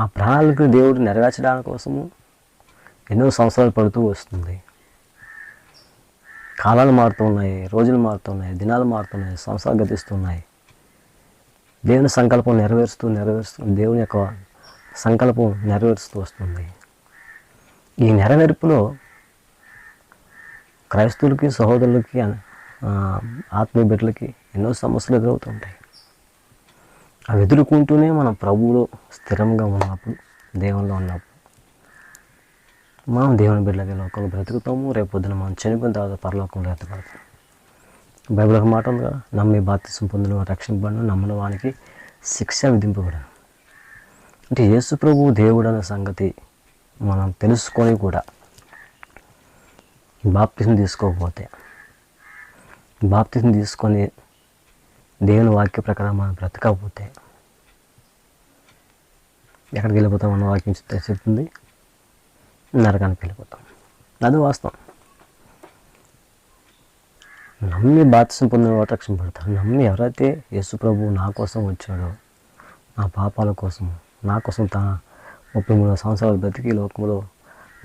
ఆ ప్రణాళిక దేవుడు నెరవేర్చడానికి కోసము ఎన్నో సంవత్సరాలు పడుతూ వస్తుంది. కాలాలు మారుతున్నాయి, రోజులు మారుతున్నాయి, దినాలు మారుతున్నాయి, సంవత్సరాలు గతిస్తున్నాయి. దేవుని సంకల్పం నెరవేరుస్తూ దేవుని యొక్క సంకల్పం నెరవేరుస్తూ వస్తుంది. ఈ నెరవేర్పులో క్రైస్తవులకి, సహోదరులకి, ఆత్మీయ బిడ్డలకి ఎన్నో సమస్యలు ఎదురవుతుంటాయి. అవి ఎదుర్కొంటూనే మనం ప్రభువులో స్థిరంగా ఉన్నప్పుడు, దేవుల్లో ఉన్నప్పుడు మనం దేవుని బిడ్డలకి లోకంలో బ్రతుకుతాము. రేపు పొద్దున మనం చనిపోయిన తర్వాత పరలోకంలో ఎత్తపడతాం. బైబిల్ ఒక మాట ఉంది కదా, నమ్మి బాప్తిసం పొందిన రక్షింపబడిన, నమ్మని వానికి శిక్ష విధింపబడను. అంటే యేసు ప్రభువు దేవుడు అనే సంగతి మనం తెలుసుకొని కూడా బాప్తిసం తీసుకోకపోతే, బాప్తిసం తీసుకొని దేవుని వాక్య ప్రకారం మనం బ్రతకపోతే ఎక్కడికి వెళ్ళిపోతాం? మన వాక్యం చెప్తుంది, నరకానికి వెళ్ళిపోతాం. అది వాస్తవం. నమ్మి బాప్తిసం పొందిన వాడు రక్షింపబడతారు. నమ్మి ఎవరైతే యేసు ప్రభువు నా కోసం వచ్చాడో, నా పాపాల కోసం, నా కోసం తన 33 సంవత్సరాలు బ్రతికి లోకంలో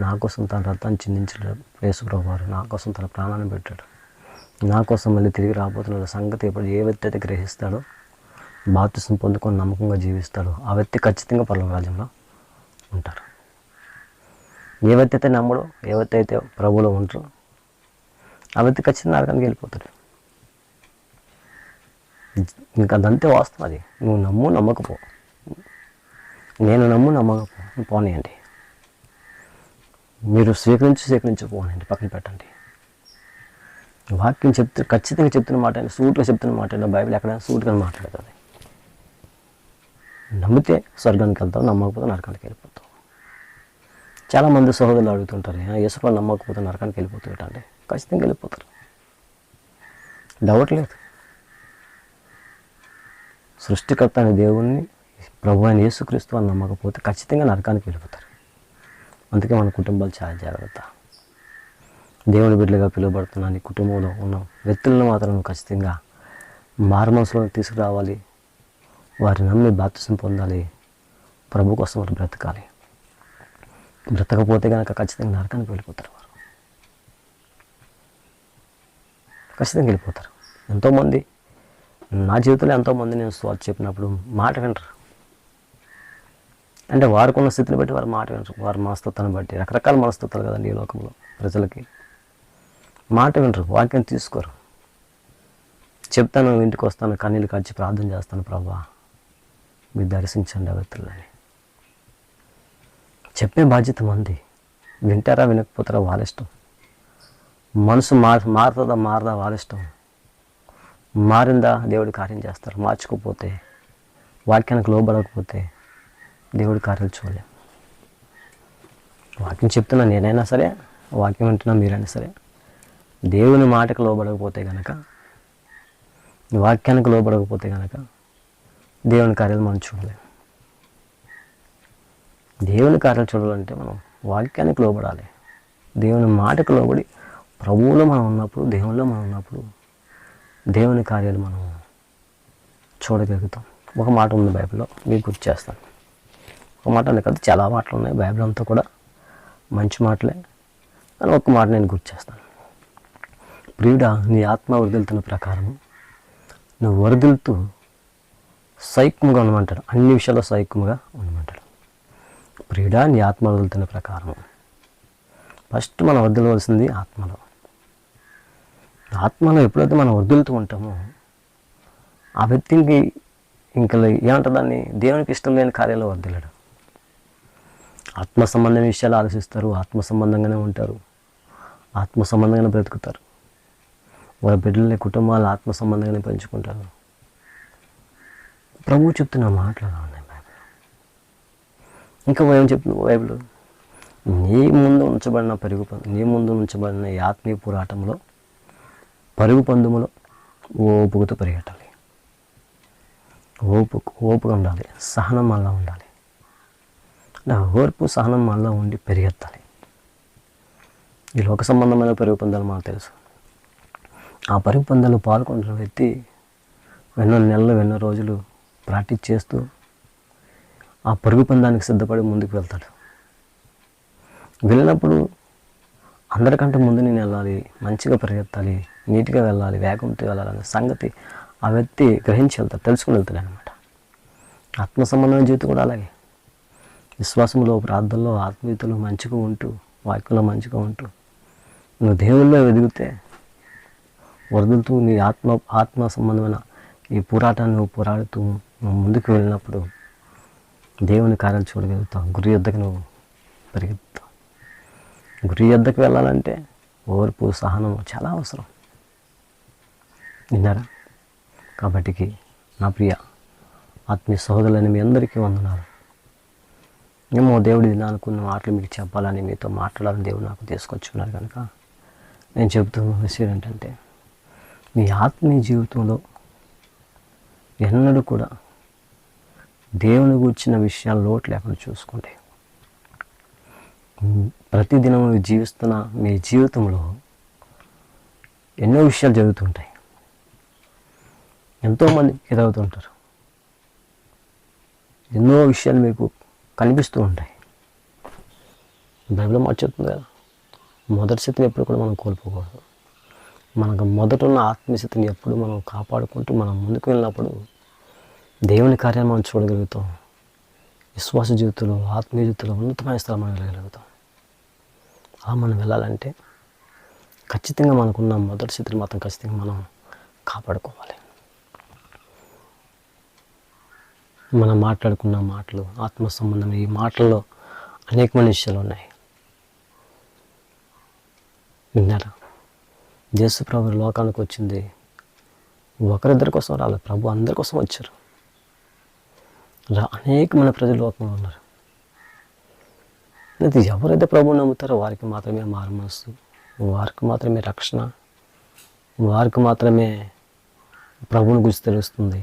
నా కోసం తన రక్తాన్ని చిందించాడు యేసు ప్రభువారు, నా కోసం తన ప్రాణాన్ని పెట్టాడు, నా కోసం మళ్ళీ తిరిగి రాబోతున్న సంగతి ఇప్పుడు ఏ వ్యక్తి అయితే గ్రహిస్తాడో, బాప్తిసం పొందుకొని నమ్మకంగా జీవిస్తాడో, ఆ వ్యక్తి ఖచ్చితంగా పరలోక రాజ్యంలో ఉంటారు. ఏ వ్యక్తి అయితే నమ్మడో, ఏ వ్యక్తి అయితే ప్రభువులో ఉంటారో ఆ వ్యక్తి ఖచ్చితంగా నరకానికి వెళ్ళిపోతాడు. ఇంకా అదంతే వాస్తవం. అది నువ్వు నమ్ము నమ్మకపో, నేను నమ్ము నమ్మకపో పోనీయండి, మీరు స్వీకరించకపోనండి, పక్కన పెట్టండి. వాక్యం ఖచ్చితంగా చెప్తున్న మాట, సూట్గా చెప్తున్న మాట. బైబిల్ ఎక్కడైనా సూట్గా మాట్లాడుతుంది. నమ్మితే స్వర్గానికి వెళ్తావు, నమ్మకపోతే నరకానికి వెళ్ళిపోతావు. చాలామంది సహోదరులు అడుగుతుంటారు, యేసులో నమ్మకపోతే నరకానికి వెళ్ళిపోతాడు అంటే ఖచ్చితంగా వెళ్ళిపోతారు, డౌట్ లేదు. సృష్టికర్త అనే దేవుణ్ణి, ప్రభు అయిన యేసుక్రీస్తు అని నమ్మకపోతే ఖచ్చితంగా నరకానికి వెళ్ళిపోతారు. అందుకే మన కుటుంబాలు చాలా జాగ్రత్త. దేవుని బిడ్డలుగా పిలువబడుతున్న నీ కుటుంబంలో ఉన్న వ్యక్తులను మాత్రం ఖచ్చితంగా మారుమనసులో తీసుకురావాలి. వారి నమ్మి బాప్తిసం పొందాలి, ప్రభు కోసం వారు బ్రతకాలి. బ్రతకపోతే కనుక ఖచ్చితంగా నరకానికి వెళ్ళిపోతారు. వారు ఖచ్చితంగా వెళ్ళిపోతారు. ఎంతోమంది నా జీవితంలో ఎంతోమంది నేను స్వార్థ చెప్పినప్పుడు మాట వినరు. అంటే వారికున్న స్థితిని బట్టి వారు మాట వినరు. వారి మనస్తత్వాన్ని బట్టి, రకరకాల మనస్తత్వాలు కదండి ఈ లోకంలో ప్రజలకి. మాట వినరు, వాక్యం తీసుకోరు. చెప్తాను, ఇంటికి వస్తాను, కన్నీళ్ళు కచ్చి ప్రార్థన చేస్తాను, ప్రభా మీరు దర్శించండి ఆ వ్యక్తులని. చెప్పే బాధ్యత మంది. వింటారా వినకపోతారా వాళ్ళ ఇష్టం. మనసు మారదా వాళ్ళ ఇష్టం. మారిందా దేవుడి కార్యం చేస్తారు. మార్చుకోపోతే, వాక్యానికి లోబడకపోతే దేవుడి కార్యాలు చూడలేం. వాక్యం చెప్తున్నా నేనైనా సరే, వాక్యం వింటున్నా మీరైనా సరే, దేవుని మాటకు లోబడకపోతే కనుక, వాక్యానికి లోబడకపోతే కనుక దేవుని కార్యాలు మనం చూడలేం. దేవుని కార్యాలు చూడాలంటే మనం వాక్యానికి లోబడాలి. దేవుని మాటకు లోబడి ప్రభువులో మనం ఉన్నప్పుడు, దేవునిలో మనం ఉన్నప్పుడు దేవుని కార్యాలు మనం చూడగలుగుతాం. ఒక మాట ఉంది బైబిల్లో, మీకు గుర్తు చేస్తాను. ఒక మాట ఉంది కదా, చాలా మాటలు ఉన్నాయి బైబిల్ అంతా కూడా మంచి మాటలే, కానీ ఒక్క మాట నేను గుర్తు చేస్తాను. ప్రియుడా, నీ ఆత్మ వరదలుతున్న ప్రకారం నువ్వు వరదలుతూ సైక్యముగా ఉండమంటాడు. అన్ని విషయాల్లో సైక్యముగా ఉండమంటాడు. ప్రియుడా, నీ ఆత్మ వదులుతున్న ప్రకారం. ఫస్ట్ మనం వదలవలసింది ఆత్మలో. ఆత్మలో ఎప్పుడైతే మనం వదులుతూ ఉంటామో ఆ వ్యక్తికి ఇంకా ఏమంటారు దాన్ని, దేవునికి ఇష్టం లేని కార్యాలు వదిలేడు. ఆత్మ సంబంధమైన విషయాలు ఆలోచిస్తారు, ఆత్మ సంబంధంగానే ఉంటారు, ఆత్మ సంబంధంగానే బ్రతుకుతారు. వాళ్ళ బిడ్డలని, కుటుంబాలు ఆత్మ సంబంధంగానే పెంచుకుంటారు. ప్రభువు చెప్తున్న మాటలు అలా ఉన్నాయి బైబిల్. ఇంకా ఏం చెప్తుంది బైబిల్, నీ ముందు ఉంచబడిన ఈ ఆత్మీయ పోరాటంలో, పరుగు పందుములో ఓపుకుతో పరిగెట్టాలి. ఓపుగా ఉండాలి, సహనం మళ్ళా ఉండాలి. ఓర్పు సహనం మళ్ళా ఉండి పరిగెత్తాలి. ఈ లోక సంబంధమైన పరుగు పందాలు మనకు తెలుసు. ఆ పరుగు పందాలు పాల్గొంటున్న వ్యక్తి ఎన్నో నెలలు, ఎన్నో రోజులు ప్రాక్టీస్ చేస్తూ ఆ పరుగు పందానికి సిద్ధపడి ముందుకు వెళ్తాడు. వెళ్ళినప్పుడు అందరికంటే ముందు నేను వెళ్ళాలి, మంచిగా పరిగెత్తాలి, నీట్గా వెళ్ళాలి, వేగంతో వెళ్ళాలనే సంగతి ఆ వ్యక్తి గ్రహించి వెళ్తాడు, తెలుసుకుని వెళ్తాడు అనమాట. ఆత్మ సంబంధమైన జీవితం కూడా అలాగే. విశ్వాసంలో, ప్రార్థనలో, ఆత్మీయతలో మంచిగా ఉంటూ, వాక్యంలో మంచిగా ఉంటూ, నువ్వు దేవుల్లో ఎదిగితే వరదలుతూ నీ ఆత్మ సంబంధమైన ఈ పోరాటాన్ని నువ్వు పోరాడుతూ నువ్వు ముందుకు వెళ్ళినప్పుడు దేవుని కార్యాలు చూడగలుగుతావు. గురి యొద్దకు నువ్వు పరిగెత్తావు. గురి యొద్దకు వెళ్ళాలంటే ఓర్పు, సహనం చాలా అవసరం. విన్నారా? కాబట్టి నా ప్రియ ఆత్మీయ సహోదరులని మీ అందరికీ వందనాలు. ఏమో దేవుడి అనుకున్న మాటలు మీకు చెప్పాలని, మీతో మాట్లాడాలని దేవుడు నాకు తీసుకొచ్చుకున్నారు కనుక నేను చెబుతున్న విషయం ఏంటంటే, మీ ఆత్మీయ జీవితంలో ఎన్నడూ కూడా దేవుని గురించిన విషయాలు లోటు లేకుండా చూసుకోండి. ప్రతిదినం జీవిస్తున్న మీ జీవితంలో ఎన్నో విషయాలు జరుగుతుంటాయి. ఎంతోమంది ఎదుగుతుంటారు. ఎన్నో విషయాలు మీకు కనిపిస్తూ ఉంటాయి. బైబిల్ మాట చెప్తుంది కదా, మొదటి స్థితిని ఎప్పుడు కూడా మనం కోల్పోకూడదు. మనకు మొదట ఉన్న ఆత్మీయస్థితిని ఎప్పుడు మనం కాపాడుకుంటూ మనం ముందుకు వెళ్ళినప్పుడు దేవుని కార్యాలు మనం చూడగలుగుతాం. విశ్వాస జీవితంలో, ఆత్మీయ జీవితంలో ఉన్నతమైన స్థలం మనం వెళ్ళగలుగుతాం. అలా మనం వెళ్ళాలంటే ఖచ్చితంగా మనకున్న మొదటి స్థితిని మాత్రం ఖచ్చితంగా మనం కాపాడుకోవాలి. మనం మాట్లాడుకున్న మాటలు ఆత్మ సంబంధం, ఈ మాటల్లో అనేకమైన విషయాలు ఉన్నాయి. విన్నారా? యేసు ప్రభు లోకానికి వచ్చింది ఒకరిద్దరి కోసం రాలేదు, ప్రభు అందరి కోసం వచ్చారు. అనేకమైన ప్రజలు లోకంలో ఉన్నారు. అది ఎవరైతే ప్రభువుని నమ్ముతారో వారికి మాత్రమే మారు మనసు, వారికి మాత్రమే రక్షణ, వారికి మాత్రమే ప్రభువుని గురించి తెలుస్తుంది.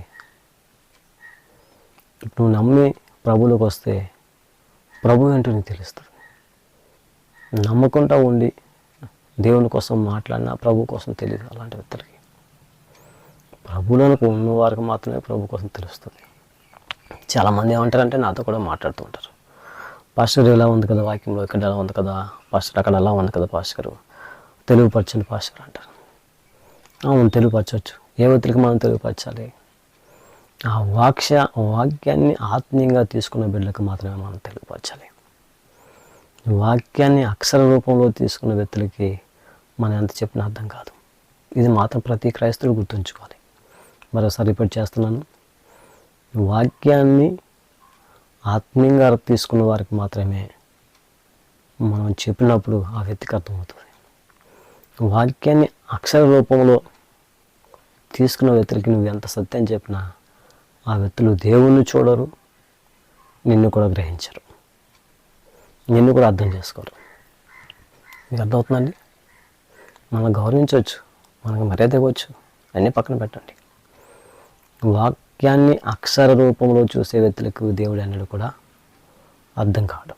నువ్వు నమ్మి ప్రభువులోకి వస్తే ప్రభు ఏంటో నీకు తెలుస్తుంది. నమ్మకుండా ఉండి దేవుని కోసం మాట్లాడినా ప్రభు కోసం తెలియదు. అలాంటి వ్యక్తులకి ప్రభువులకు ఉన్న వారికి మాత్రమే ప్రభు కోసం తెలుస్తుంది. చాలామంది ఏమంటారంటే నాతో కూడా మాట్లాడుతూ ఉంటారు, పాస్టర్ ఎలా ఉంది కదా వాక్యంలో, ఇక్కడ ఎలా ఉంది కదా పాస్టర్, అక్కడ ఎలా ఉంది కదా పాస్టర్, తెలుగుపరచండి పాస్టర్ అంటారు. అవును, తెలుగుపరచవచ్చు. ఏ వ్యక్తులకి మనం తెలుగుపరచాలి? ఆ వాక్యాన్ని ఆత్మీయంగా తీసుకున్న బిడ్డలకు మాత్రమే మనం తెలుగుపరచాలి. వాక్యాన్ని అక్షర రూపంలో తీసుకున్న వ్యక్తులకి మనం ఎంత చెప్పినా అర్థం కాదు. ఇది మాత్రం ప్రతి క్రైస్తవుడు గుర్తుంచుకోవాలి. మరోసారి రిపీట్ చేస్తున్నాను, వాక్యాన్ని ఆత్మీయంగా తీసుకున్న వారికి మాత్రమే మనం చెప్పినప్పుడు ఆ వ్యక్తికి అర్థమవుతుంది. వాక్యాన్ని అక్షర రూపంలో తీసుకున్న వ్యక్తులకి నువ్వు ఎంత సత్యం చెప్పినా ఆ వ్యక్తులు దేవుణ్ణి చూడరు, నిన్ను కూడా గ్రహించరు, నిన్ను కూడా అర్థం చేసుకోరు. మీకు అర్థమవుతుందండి? మనం గౌరవించవచ్చు, మనకు మర్యాద ఇవ్వచ్చు, అన్నీ పక్కన పెట్టండి. వాక్యాన్ని అక్షర రూపంలో చూసే వ్యక్తులకు దేవుడు అన్నది కూడా అర్థం కావడం.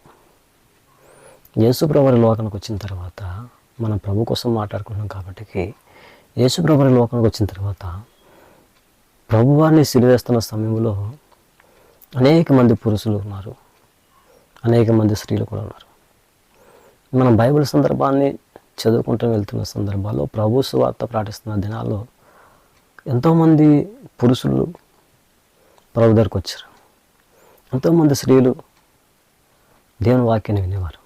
యేసుప్రభు లోకానికి వచ్చిన తర్వాత మనం ప్రభు కోసం మాట్లాడుకున్నాం కాబట్టి, యేసుప్రభు లోకానికి వచ్చిన తర్వాత ప్రభువాన్ని సిలువేస్తున్న సమయంలో అనేక మంది పురుషులు ఉన్నారు, అనేక మంది స్త్రీలు కూడా ఉన్నారు. మనం బైబిల్ సందర్భాన్ని చదువుకుంటూ వెళ్తున్న సందర్భాల్లో, ప్రభు సువార్త ప్రకటిస్తున్న దినాల్లో ఎంతోమంది పురుషులు ప్రభు దగ్గరికి వచ్చారు, ఎంతోమంది స్త్రీలు దేవుని వాక్యాన్ని వినేవారు.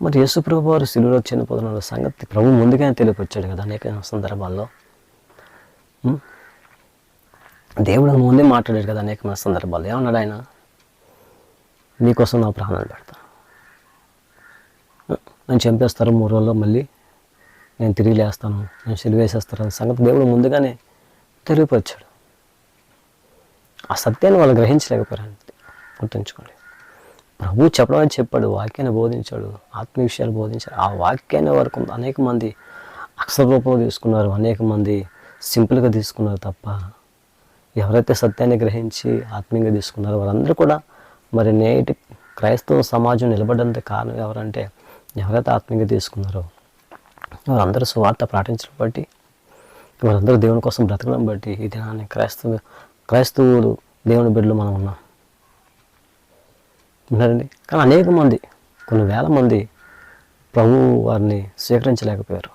మరి యేసు ప్రభు వారు సిలువలో చనిపోతున్న సంగతి ప్రభు ముందుగానే తెలియపరిచాడు కదా అనేక సందర్భాల్లో. దేవుడు ముందే మాట్లాడాడు కదా అనేకమైన సందర్భాల్లో. ఏమన్నాడు ఆయన? నీకోసం నా ప్రాణాలు పెడతా, నేను చంపేస్తారు 3 రోజుల్లో, మళ్ళీ నేను తిరిగి లేస్తాను, నేను సిలువేసేస్తాను అనే సంగతి దేవుడు ముందుగానే తెలియపరిచాడు. ఆ సత్యాన్ని వాళ్ళు గ్రహించలేకపోయారు. గుర్తుంచుకోండి, ప్రభు చెప్పడం చెప్పాడు, వాక్యాన్ని బోధించాడు, ఆత్మీయ విషయాలు బోధించాడు. ఆ వాక్యాన్ని వరకు అనేక మంది అక్షర రూపంలో తీసుకున్నారు, అనేక మంది సింపుల్గా తీసుకున్నారు తప్ప ఎవరైతే సత్యాన్ని గ్రహించి ఆత్మీయంగా తీసుకున్నారో వారందరూ కూడా మరి నేటి క్రైస్తవ సమాజం నిలబడడానికి కారణం ఎవరంటే, ఎవరైతే ఆత్మీయంగా తీసుకున్నారో వారందరూ సువార్త ప్రకటించడం బట్టి, వారందరూ దేవుని కోసం బ్రతకడం బట్టి ఈ దినాన్ని క్రైస్తవులు దేవుని బిడ్డలు మనం ఉన్నాం ఉన్నారండి. కానీ అనేక మంది, కొన్ని వేల మంది ప్రభు వారిని స్వీకరించలేకపోయారు.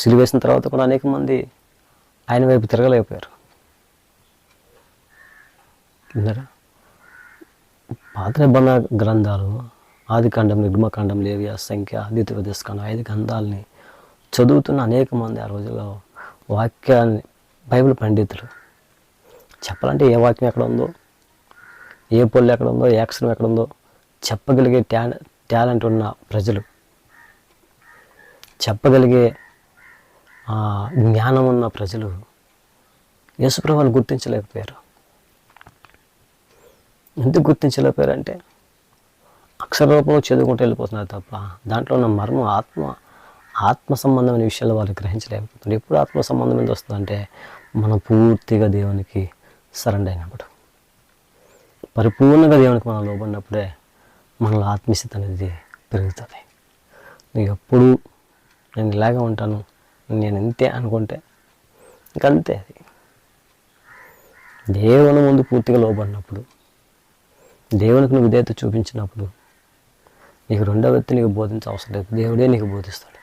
సిలువేసిన తర్వాత కూడా అనేక మంది ఆయన వైపు తిరగలేకపోయారు. విన్నారా? పాత నిబంధన గ్రంథాలు, ఆదికాండం, నిర్గమకాండం, లేవియా, సంఖ్య, ద్వితీయోపదేశకాండం 5 గ్రంథాలని చదువుతున్న అనేక మంది ఆ రోజుల్లో వాక్యాన్ని, బైబిల్ పండితులు చెప్పాలంటే ఏ వాక్యం ఎక్కడ ఉందో, ఏ పొల్లు ఎక్కడ ఉందో, ఏ అక్షరం ఎక్కడ ఉందో చెప్పగలిగే టాలెంట్ ఉన్న ప్రజలు, చెప్పగలిగే జ్ఞానం ఉన్న ప్రజలు యేసుప్రభువుని గుర్తించలేకపోయారు. ఎందుకు గుర్తించలేకపోయారంటే అక్షర రూపంలో చదువుకుంటూ వెళ్ళిపోతున్నారు తప్ప దాంట్లో ఉన్న మర్మం, ఆత్మ సంబంధమైన విషయాలు వాళ్ళు గ్రహించలేకపోతున్నారు. ఎప్పుడు ఆత్మ సంబంధం మీద వస్తుందంటే మనం పూర్తిగా దేవునికి సరెండర్ అయినప్పుడు, పరిపూర్ణంగా దేవునికి మనం లోబడినప్పుడే మనలో ఆత్మీయత అనేది పెరుగుతుంది. నువ్వు ఎప్పుడు నేను ఇలాగే ఉంటాను, నేను ఇంతే అనుకుంటే ఇంకంతే. అది దేవుని ముందు పూర్తిగా లోబడినప్పుడు, దేవునికి నువ్వు విధేయత చూపించినప్పుడు నీకు రెండో వ్యక్తి నీకు బోధించే అవసరం లేదు, దేవుడే నీకు బోధిస్తాడు.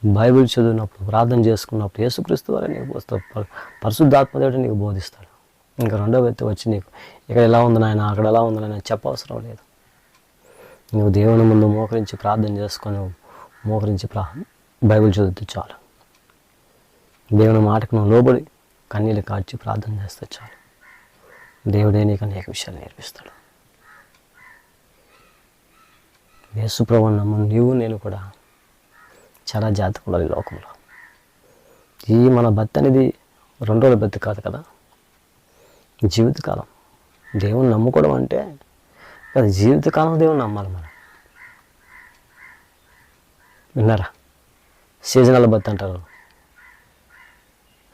బైబిల్ చదివినప్పుడు, ప్రార్థన చేసుకున్నప్పుడు యేసుక్రీస్తు వారే నీకు బోధిస్తాడు, పరిశుద్ధాత్మదేవుడు నీకు బోధిస్తాడు. ఇంకా రెండో వ్యక్తి వచ్చి నీకు ఇక్కడ ఎలా ఉంది నాయన, అక్కడ ఎలా ఉంది నాయన చెప్పవసరం లేదు. నువ్వు దేవుని ముందు మోకరించి ప్రార్థన చేసుకొని మోకరించి బైబిల్ చదివితే చాలు. దేవుని మాటకు నువ్వు లోబడి కన్నీళ్ళు కార్చి ప్రార్థన చేస్తే చాలు. దేవుడే నీకు అనేక విషయాలు నేర్పిస్తాడు. యేసు ప్రభువుని నమ్ము నీవు నేను కూడా చాలా జాగ్రత్తగా ఉండాలి. ఈ లోకంలో ఈ మన బతి అనేది 2 రోజుల బతి కాదు కదా, జీవితకాలం. దేవుని నమ్ముకోవడం అంటే అది జీవితకాలం దేవుని నమ్మాలి మనం. విన్నారా? సీజనల్ బతి అంటారు.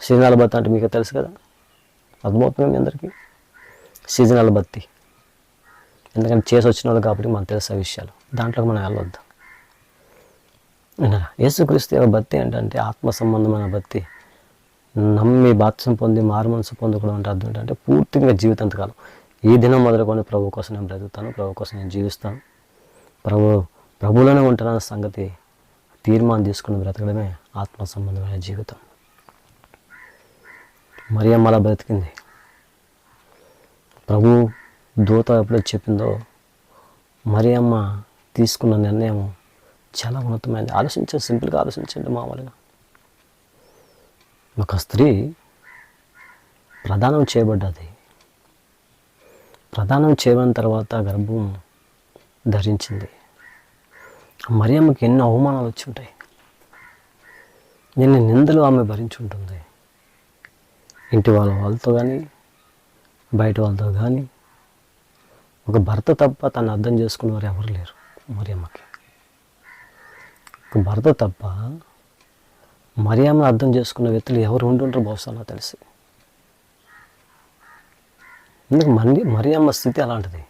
సీజనల్ బతి అంటే మీకు తెలుసు కదా, అర్థమవుతుంది మీ అందరికీ. సీజనల్ బత్తి ఎందుకంటే చేసి వచ్చిన వాళ్ళు కాబట్టి మనకు తెలిసే విషయాలు, దాంట్లోకి మనం వెళ్ళొద్దాం. యేసుక్రీస్తు యొక్క బత్తి ఏంటంటే ఆత్మ సంబంధమైన బత్తి. నమ్మి బాప్తిసం పొంది మారు మనసు పొందుకోవడం అంటే అర్థం ఏంటంటే పూర్తిగా జీవితాంతకాలం ఈ దినం మొదలుకొని ప్రభు కోసం నేను బ్రతుకుతాను, ప్రభు కోసం నేను జీవిస్తాను, ప్రభువులోనే ఉంటానన్న సంగతి తీర్మానం తీసుకుని బ్రతకడమే ఆత్మ సంబంధమైన జీవితం. మరియమ్మ అలా బ్రతికింది. ప్రభు దూత ఎప్పుడో చెప్పిందో మరియమ్మ తీసుకున్న నిర్ణయం చాలా ఉన్నతమైనది. ఆలోచించండి, సింపుల్గా ఆలోచించండి. మామూలుగా ఒక స్త్రీ ప్రదానం చేయబడ్డది. ప్రదానం చేయబడిన తర్వాత గర్భం ధరించింది. మరియమ్మకి ఎన్నో అవమానాలు వచ్చి ఉంటాయి, ఎన్ని నిందలు ఆమె భరించి ఉంటుంది. ఇంటి వాళ్ళతో కానీ బయట వాళ్ళతో కానీ ఒక భర్త తప్ప తను అర్థం చేసుకునేవారు ఎవరు లేరు. మరియమ్మకి ఒక భర్త తప్ప మరియమ్మను అర్థం చేసుకున్న వ్యక్తులు ఎవరు ఉంటుంటారు బహుశా నాకు తెలిసి. ఎందుకు మరియమ్మ స్థితి అలాంటిది.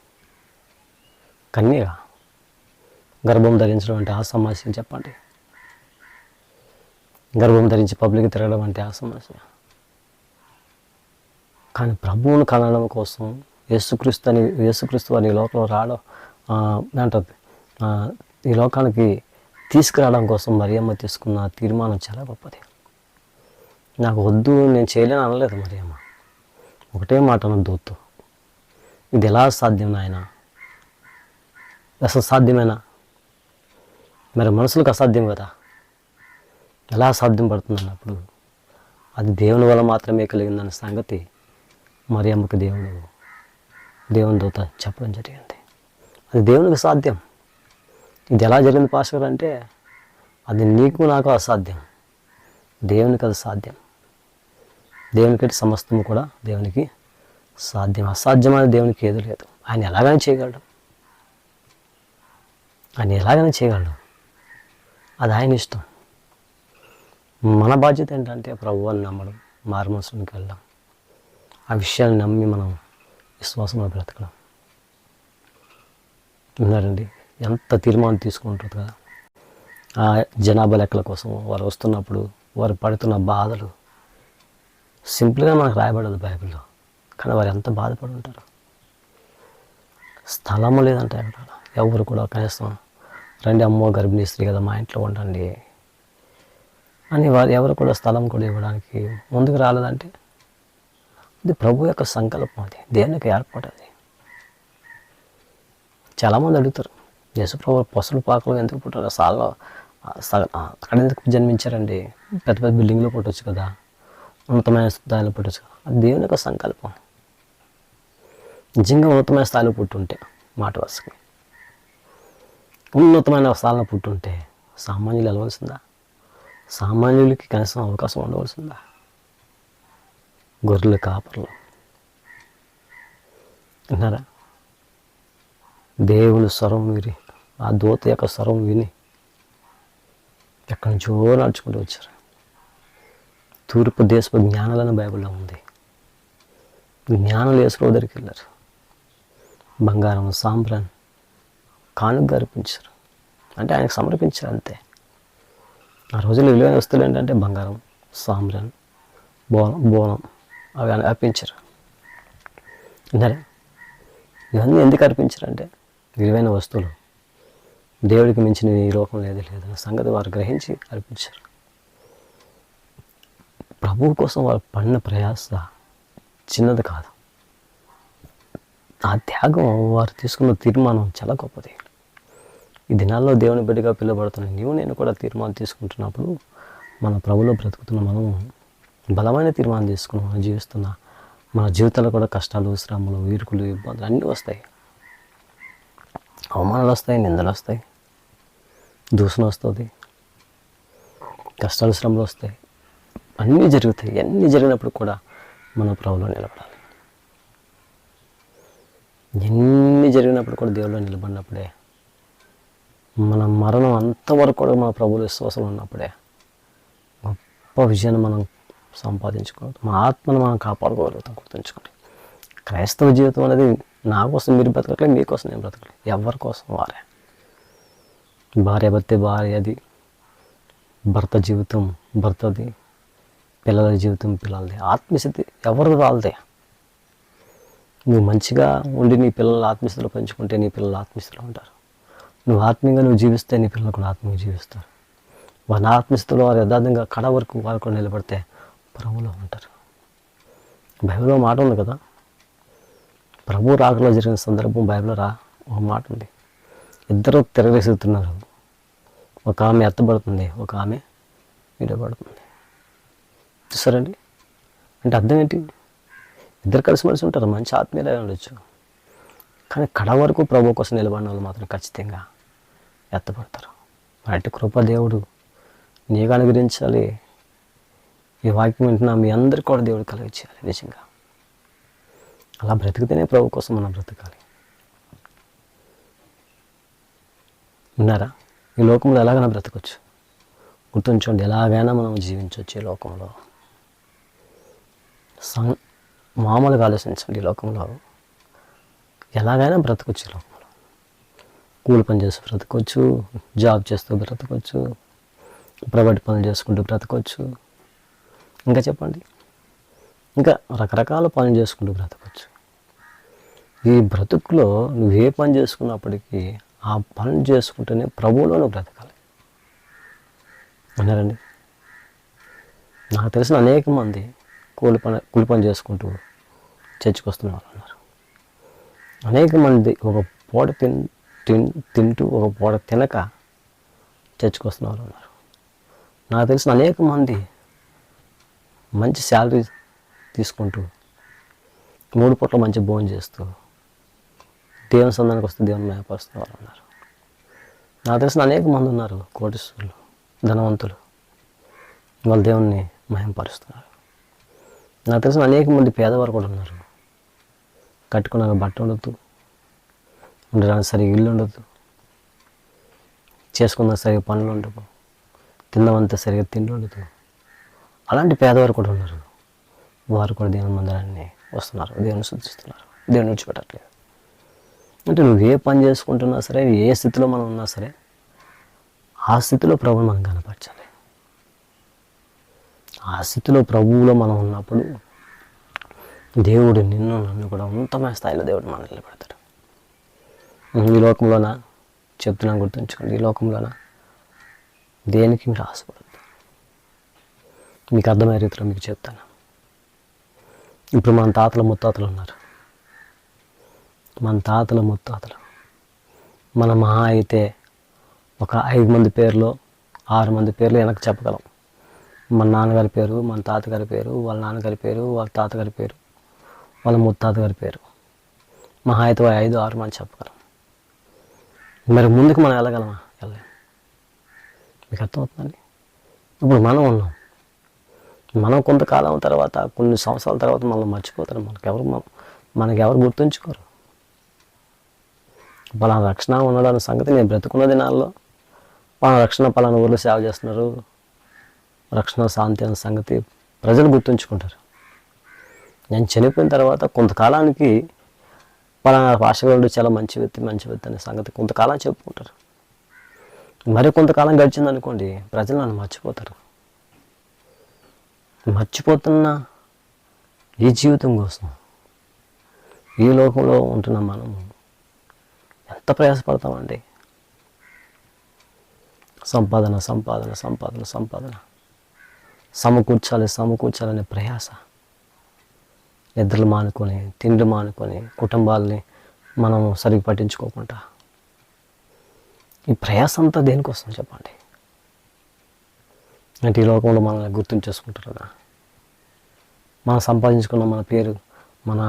కన్యగా గర్భం ధరించడం అంటే ఆ సమస్య చెప్పండి. గర్భం ధరించి పబ్లిక్ తిరగడం అంటే ఆ సమస్య. కానీ ప్రభువును కనడం కోసం యేసుక్రీస్తు వారిని ఈ లోకంలో రావడం అంటుంది, ఈ లోకానికి తీసుకురావడం కోసం మరియమ్మ తీసుకున్న తీర్మానం చాలా గొప్పది. నాకు వద్దు, నేను చేయలేను అనలేదు మరియమ్మ. ఒకటే మాట అన్నదూతు, ఇది ఎలా సాధ్యం నాయన? అసలు సాధ్యమేనా? మరి మనుషులకు అసాధ్యం కదా, ఎలా సాధ్యం పడుతుంది అన్నప్పుడు అది దేవుని వల్ల మాత్రమే కలిగిందన్న సంగతి మరియమ్మకి దేవుని దూత చెప్పడం జరిగింది. అది దేవునికి సాధ్యం. ఇది ఎలా జరిగింది పాస్టర్ అంటే అది నీకు నాకు అసాధ్యం, దేవునికి అది సాధ్యం. దేవునికి సమస్తము కూడా దేవునికి సాధ్యం. అసాధ్యమైన దేవునికి ఏది లేదు. ఆయన ఎలాగైనా చేయగలడు, అది ఆయన ఇష్టం. మన బాధ్యత ఏంటంటే ప్రభువుని నమ్మడం, మారుమనసులోకి వెళ్ళడం, ఆ విషయాన్ని నమ్మి మనం విశ్వాసంలో బ్రతకడం. విన్నారండి ఎంత తీర్మానం తీసుకుంటుంది కదా. ఆ జనాభా లెక్కల కోసం వారు వస్తున్నప్పుడు వారు పడుతున్న బాధలు సింపుల్గా మనకు రాయబడదు బైబిల్లో, కానీ వారు ఎంత బాధపడి ఉంటారు. స్థలము లేదంటే అక్కడ ఎవరు కూడా కనీసం రండి అమ్మో గర్భిణీ స్త్రీ కదా మా ఇంట్లో ఉండండి అని వారు ఎవరు కూడా స్థలం కూడా ఇవ్వడానికి ముందుకు రాలేదంటే అది ప్రభు యొక్క సంకల్పం, అది దేవునికి ఏర్పాటు. అది చాలామంది అడుగుతారు, యేసుప్రభు పసులు పాకలు ఎందుకు పుట్టారు, అక్కడ ఎందుకు జన్మించారండి, పెద్ద పెద్ద బిల్డింగ్లో పుట్టవచ్చు కదా, ఉన్నతమైన స్థాయిలో పుట్టవచ్చు కదా. అది దేవుని యొక్క సంకల్పం. నిజంగా ఉన్నతమైన స్థాయిలో పుట్టుంటే, మాట వరుసకి ఉన్నతమైన స్థాయిలో పుట్టుంటే సామాన్యులు వెళ్ళవలసిందా? సామాన్యులకి కనీసం అవకాశం ఉండవలసిందా? గొర్రెల కాపర్లు విన్నారా? దేవుని స్వరం విని, ఆ దూత యొక్క స్వరం విని ఎక్కడి నుంచో నడుచుకుంటూ వచ్చారు. తూర్పు దేశపు జ్ఞానాలను బైబిల్లో ఉంది. జ్ఞానాలు యేసు దగ్గరికి వెళ్ళారు. బంగారం సాంబ్రాన్ కానుక అర్పించారు, అంటే ఆయనకు సమర్పించారు అంతే. ఆ రోజుల్లో విలువైన వస్తువులు ఏంటంటే బంగారం, సాంబ్రాన్, బోనం అవి అర్పించారు. విన్నారా? ఇవన్నీ ఎందుకు అర్పించారంటే విలువైన వస్తువులు, దేవుడికి మించిన ఈ లోకం లేదన్న సంగతి వారు గ్రహించి అర్పించారు. ప్రభువు కోసం వారు పడిన ప్రయాస చిన్నది కాదు. ఆ త్యాగం, వారు తీసుకున్న తీర్మానం చాలా గొప్పది. ఈ దినాల్లో దేవుని బిడ్డగా పిలువబడుతున్నాయి నీవు నేను కూడా తీర్మానం తీసుకుంటున్నప్పుడు మన ప్రభులో బ్రతుకుతున్న మనం బలమైన తీర్మానం తీసుకుని మనం జీవిస్తున్న మన జీవితంలో కూడా కష్టాలు, శ్రమలు, ఇరుకులు, ఇబ్బందులు అన్నీ వస్తాయి. అవమానాలు వస్తాయి, నిందలు వస్తాయి, దూషణ వస్తుంది, కష్టాలు, శ్రమలు వస్తాయి, అన్నీ జరుగుతాయి. అన్నీ జరిగినప్పుడు కూడా మన ప్రభులో నిలబడాలి. ఎన్ని జరిగినప్పుడు కూడా దేవుళ్ళు నిలబడినప్పుడే మన మరణం అంతవరకు కూడా మన ప్రభువుల విశ్వాసం ఉన్నప్పుడే గొప్ప విజయాన్ని మనం సంపాదించుకోవద్దు, మన ఆత్మను మనం కాపాడుకోగలుగుతాం. గుర్తుంచుకోండి, క్రైస్తవ జీవితం అనేది నా కోసం మీరు బ్రతకట్లేదు, మీకోసం నేను బ్రతకలేదు, ఎవరి కోసం వారే. భార్య భర్తే భార్యది, భర్త జీవితం భర్తది, పిల్లల జీవితం పిల్లలది, ఆత్మీయస్థితి ఎవరిది వాళ్ళదే. నువ్వు మంచిగా ఉండి నీ పిల్లల ఆత్మీయతలో పెంచుకుంటే నీ పిల్లలు ఆత్మీయతలో ఉంటారు. నువ్వు ఆత్మీయంగా నువ్వు జీవిస్తే నీ పిల్లలు కూడా ఆత్మీయంగా జీవిస్తారు. వారి ఆత్మీయతలో వారు యథార్థంగా కడ వరకు వారు కూడా నిలబడితే ప్రభువులో ఉంటారు. బైబిల్లో మాట ఉంది కదా, ప్రభు రాకలో జరిగిన సందర్భం బైబిల్లో ఒక మాట ఉంది. ఇద్దరు తిరగేస్తున్నారు, ఒక ఆమె ఎత్తబడుతుంది, ఒక ఆమె విడబడుతుంది. చూసారండి, అంటే అర్థం ఏంటి? ఇద్దరు కలిసిమెలిసి ఉంటారు, మంచి ఆత్మీయులై ఉండొచ్చు, కానీ కడ వరకు ప్రభు కోసం నిలబడిన వాళ్ళు మాత్రం ఖచ్చితంగా ఎత్తపడతారు. అటు కృప దేవుడు నీకు అనుగ్రహించాలి. ఈ వాక్యం వింటున్నా మీ అందరికీ కూడా దేవుడు కలిగించాలి. నిజంగా అలా బ్రతికితేనే ప్రభు కోసం మనం బ్రతకాలి. ఉన్నారా? ఈ లోకంలో ఎలాగైనా బ్రతకొచ్చు. గుర్తుంచుకోండి, ఎలాగైనా మనం జీవించవచ్చు ఈ లోకంలో. మామూలుగా ఆలోచించండి, ఈ లోకంలో ఎలాగైనా బ్రతకొచ్చు. ఈ లోకంలో కూలి పని చేస్తూ బ్రతకొచ్చు, జాబ్ చేస్తూ బ్రతకొచ్చు, ప్రైవేట్ పనులు చేసుకుంటూ బ్రతకొచ్చు, ఇంకా చెప్పండి, ఇంకా రకరకాల పనులు చేసుకుంటూ బ్రతకొచ్చు. ఈ బ్రతుకులో నువ్వు ఏ పని చేసుకున్నప్పటికీ ఆ పని చేసుకుంటేనే ప్రభువులో నువ్వు బ్రతకాలి. అన్నారండి. నాకు తెలిసిన అనేక మంది కూలి పని చేసుకుంటూ చర్చికి వస్తున్న వాళ్ళు ఉన్నారు. అనేక మంది ఒక పూట తింటూ ఒక పూట తినక చర్చికి వస్తున్న వాళ్ళు ఉన్నారు. నాకు తెలిసిన అనేక మంది మంచి శాలరీ తీసుకుంటూ 3 పూట్ల మంచి భోజనం చేస్తూ దేవుని సంధానికి వస్తూ దేవుని మహిమపరుస్తున్న వాళ్ళు ఉన్నారు. నాకు తెలిసిన అనేక మంది ఉన్నారు, కోటీశ్వరులు, ధనవంతులు, వాళ్ళు దేవుణ్ణి మహిమపరుస్తున్నారు. నాకు తెలిసిన అనేక మంది పేదవారు కూడా ఉన్నారు. కట్టుకున్న బట్ట ఉండదు, ఉండడానికి సరిగ్గా ఇల్లు ఉండదు, చేసుకున్న సరిగ్గా పనులు ఉండవు, తిందామంతా సరిగ్గా తిండి ఉండదు. అలాంటి పేదవారు కూడా ఉన్నారు. వారు కూడా దేవుని మందిరాన్ని వస్తున్నారు, దేవుని శుద్ధిస్తున్నారు, దేవుని విడిచిపెట్టట్లేదు. అంటే నువ్వు ఏ పని చేసుకుంటున్నా సరే, ఏ స్థితిలో మనం ఉన్నా సరే, ఆ స్థితిలో ప్రభువుని మనం కనపరచాలి. ఆ స్థితిలో ప్రభువులో మనం ఉన్నప్పుడు దేవుడు నన్ను కూడా ఉన్నతమైన స్థాయిలో దేవుడు మనం నిలబెడతాడు. ఈ లోకంలోన చెప్తున్నాను, గుర్తుంచుకోండి, ఈ లోకంలోన దేనికి మీరు ఆశపడద్దు. మీకు అర్థమయ్యే రీతిలో మీకు చెప్తాను. ఇప్పుడు మన తాతల ముత్తాతలు ఉన్నారు. మన తాతల ముత్తాతలు మన మహా అయితే ఒక 5 మంది పేర్లు 6 మంది పేర్లు వెనక్కి చెప్పగలం. మన నాన్నగారి పేరు, మన తాతగారి పేరు, వాళ్ళ నాన్నగారి పేరు, వాళ్ళ తాతగారి పేరు, వాళ్ళ ముత్తాతగారి పేరు, మహా అయితే 5-6 మంది చెప్పగలం. మరి ముందుకు మనం వెళ్ళగలమా? వెళ్ళలేం. మీకు అర్థమవుతుందండి? ఇప్పుడు మనం ఉన్నాం. మనం కొంతకాలం తర్వాత, కొన్ని సంవత్సరాల తర్వాత మనం మర్చిపోతారు. మనకెవరు గుర్తుంచుకోరు. పలానా రక్షణ ఉన్నాడన్న సంగతి, నేను బ్రతుకున్న దినాల్లో పలానా రక్షణ పలానా ఊళ్ళో సేవ చేస్తున్నారు, రక్షణ శాంతి అన్న సంగతి ప్రజలు గుర్తుంచుకుంటారు. నేను చనిపోయిన తర్వాత కొంతకాలానికి పలానా భాషగాడు చాలా మంచి వ్యక్తి అనే సంగతి కొంతకాలం చెప్పుకుంటారు. మరి కొంతకాలం గడిచిందనుకోండి, ప్రజలు నన్ను మర్చిపోతారు. మర్చిపోతున్న ఈ జీవితం కోసం, ఈ లోకంలో ఉంటున్న మనం ఎంత ప్రయాసపడతామండి. సంపాదన సంపాదన సంపాదన సంపాదన, సమకూర్చాలనే ప్రయాస, నిద్రలు మానుకొని, తిండి మానుకొని, కుటుంబాలని మనం సరిగ్గా పట్టించుకోకుండా ఈ ప్రయాస అంతా దేనికోసం చెప్పండి? అంటే ఈ లోకంలో మనల్ని గుర్తుంచేసుకుంటారు కదా, మనం సంపాదించుకున్న మన పేరు, మన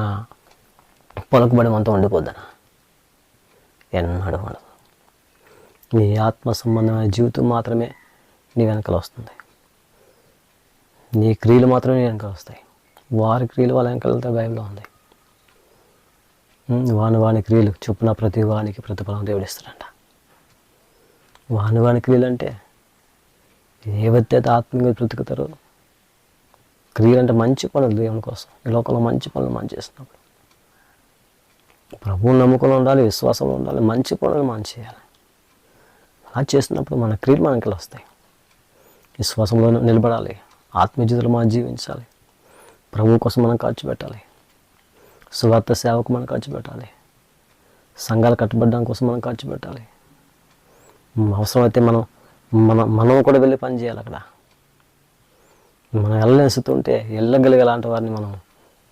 పలుకుబడి అంతా ఉండిపోద్దనా? ఎన్నడూ ఉండదు. నీ ఆత్మ సంబంధమైన జీవితం మాత్రమే నీ వెనకాల వస్తుంది. నీ క్రియలు మాత్రమే నీ వెనకాల వస్తాయి. వారి క్రియలు వాళ్ళ వెనకాల వెళ్తే బైబిల్లో ఉంది. వాని క్రియలు చొప్పున ప్రతి వానికి ప్రతిఫలం దేవుడు ఇస్తాడంట. వాని క్రియలు అంటే ఏవైతే ఆత్మీయంగా బ్రతుకుతారో, క్రియలు అంటే మంచి పనులు దేవుని కోసం. ఈ లోకంలో మంచి పనులు మనం చేసినప్పుడు ప్రభువు నమ్మకంలో ఉండాలి, విశ్వాసంలో ఉండాలి, మంచి పనులు మనం చేయాలి. అలా చేసినప్పుడు మన క్రియలు మనకి వస్తాయి. విశ్వాసంలో నిలబడాలి, ఆత్మీయతలో మనం జీవించాలి, ప్రభువు కోసం మనం ఖర్చు పెట్టాలి, సువార్త సేవకు మనం ఖర్చు పెట్టాలి, సంఘాలు కట్టుబడడం కోసం మనం ఖర్చు పెట్టాలి. అవసరమైతే మనం కూడా వెళ్ళి పని చేయాలి. అక్కడ మనం వెళ్ళనిస్తుంటే వెళ్ళగలిగే లాంటి వారిని మనం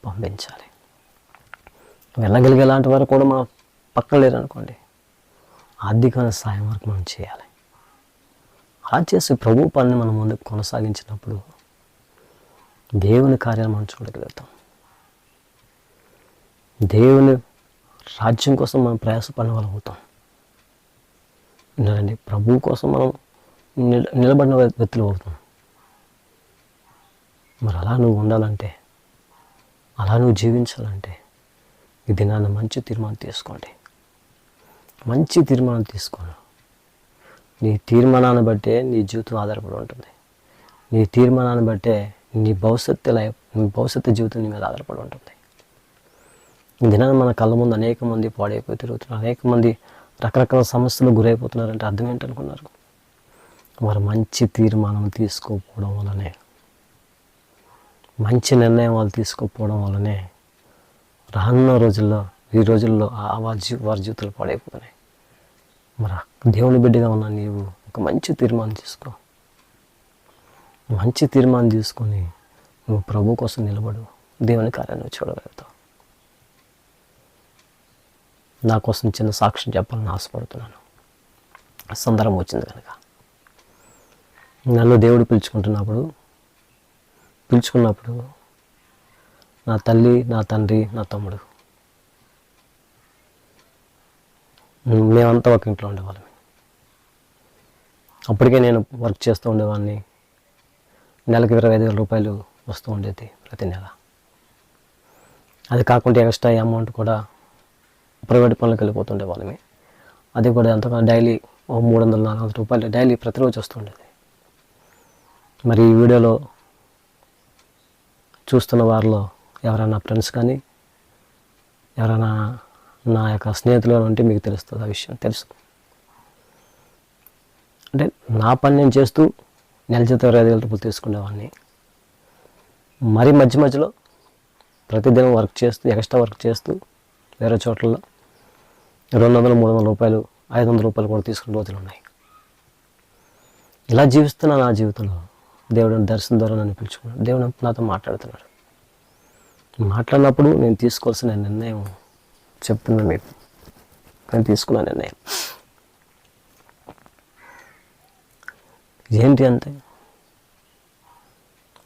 పంపించాలి. వెళ్ళగలిగే లాంటి వారు కూడా మనం పక్కన లేరనుకోండి, ఆర్థికమైన సాయం వరకు మనం చేయాలి. అలా చేసి ప్రభు పనిని మనం ముందుకు కొనసాగించినప్పుడు దేవుని కార్యాలు మనం చూడగలుగుతాం. దేవుని రాజ్యం కోసం మనం ప్రయాసపడిన వాళ్ళం అవుతాం. విన్నారండి? ప్రభు కోసం మనం నిలబడిన వ్యక్తులు అవుతాం. మరి అలా నువ్వు ఉండాలంటే, అలా నువ్వు జీవించాలంటే ఈ దినాన్ని మంచి తీర్మానం తీసుకోండి. మంచి తీర్మానం తీసుకోను. నీ తీర్మానాన్ని బట్టే నీ జీవితం ఆధారపడి ఉంటుంది. నీ తీర్మానాన్ని బట్టే నీ భవిష్యత్తు జీవితం నీ మీద ఆధారపడి ఉంటుంది. ఈ దినాన్ని మన కళ్ళ ముందు అనేక మంది పాడైపోయి తిరుగుతున్నారు, అనేక మంది రకరకాల సమస్యలు గురైపోతున్నారంటే అర్థం ఏంటనుకున్నారు? వారు మంచి తీర్మానం తీసుకోకపోవడం వల్లనే, మంచి నిర్ణయం వాళ్ళు తీసుకోకపోవడం వల్లనే రానున్న రోజుల్లో, ఈ రోజుల్లో వారి జీవితాలు పాడైపోతున్నాయి. మరి దేవుని బిడ్డగా ఉన్న నీవు ఒక మంచి తీర్మానం తీసుకో. మంచి తీర్మానం తీసుకొని నువ్వు ప్రభు కోసం నిలబడు. దేవుని కార్యాన్ని చూడగలుగుతావు. నా కోసం చిన్న సాక్ష్యం చెప్పాలని ఆశపడుతున్నాను. సందర్భం వచ్చింది కనుక. నన్ను దేవుడు పిలుచుకున్నప్పుడు నా తల్లి, నా తండ్రి, నా తమ్ముడు, మేమంతా ఒక ఇంట్లో ఉండేవాళ్ళం. అప్పటికే నేను వర్క్ చేస్తూ ఉండేవాడిని. నెలకు 25,000 రూపాయలు వస్తూ ఉండేది ప్రతి నెల. అది కాకుండా ఎక్స్ట్రా అమౌంట్ కూడా ప్రైవేట్ పనులకు వెళ్ళిపోతుండే వాళ్ళమే. అది కూడా ఎంతగా డైలీ 300-400 రూపాయలు డైలీ ప్రతిరోజు వస్తుండేది. మరి ఈ వీడియోలో చూస్తున్న వారిలో ఎవరైనా ఫ్రెండ్స్ కానీ ఎవరైనా నా యొక్క స్నేహితులు ఉంటే మీకు తెలుస్తుంది ఆ విషయం. తెలుసు అంటే నా పని నేను చేస్తూ నెల జీతం 25,000 రూపాయలు తీసుకునేవాడిని. మరి మధ్యలో ప్రతిదినం వర్క్ చేస్తూ, ఎక్స్ట్రా వర్క్ చేస్తూ వేరే చోట్లలో 200-300 రూపాయలు, 500 రూపాయలు కూడా తీసుకునే రోజులు ఉన్నాయి. ఇలా జీవిస్తున్నా నా జీవితంలో దేవుడు దర్శనం ద్వారా నన్ను పిలుచుకున్నాడు. దేవుడు నాతో మాట్లాడుతున్నాడు. మాట్లాడినప్పుడు నేను తీసుకోవాల్సిన నిర్ణయం చెప్తున్నాను మీకు. నేను తీసుకున్న నిర్ణయం ఏంటి అంటే,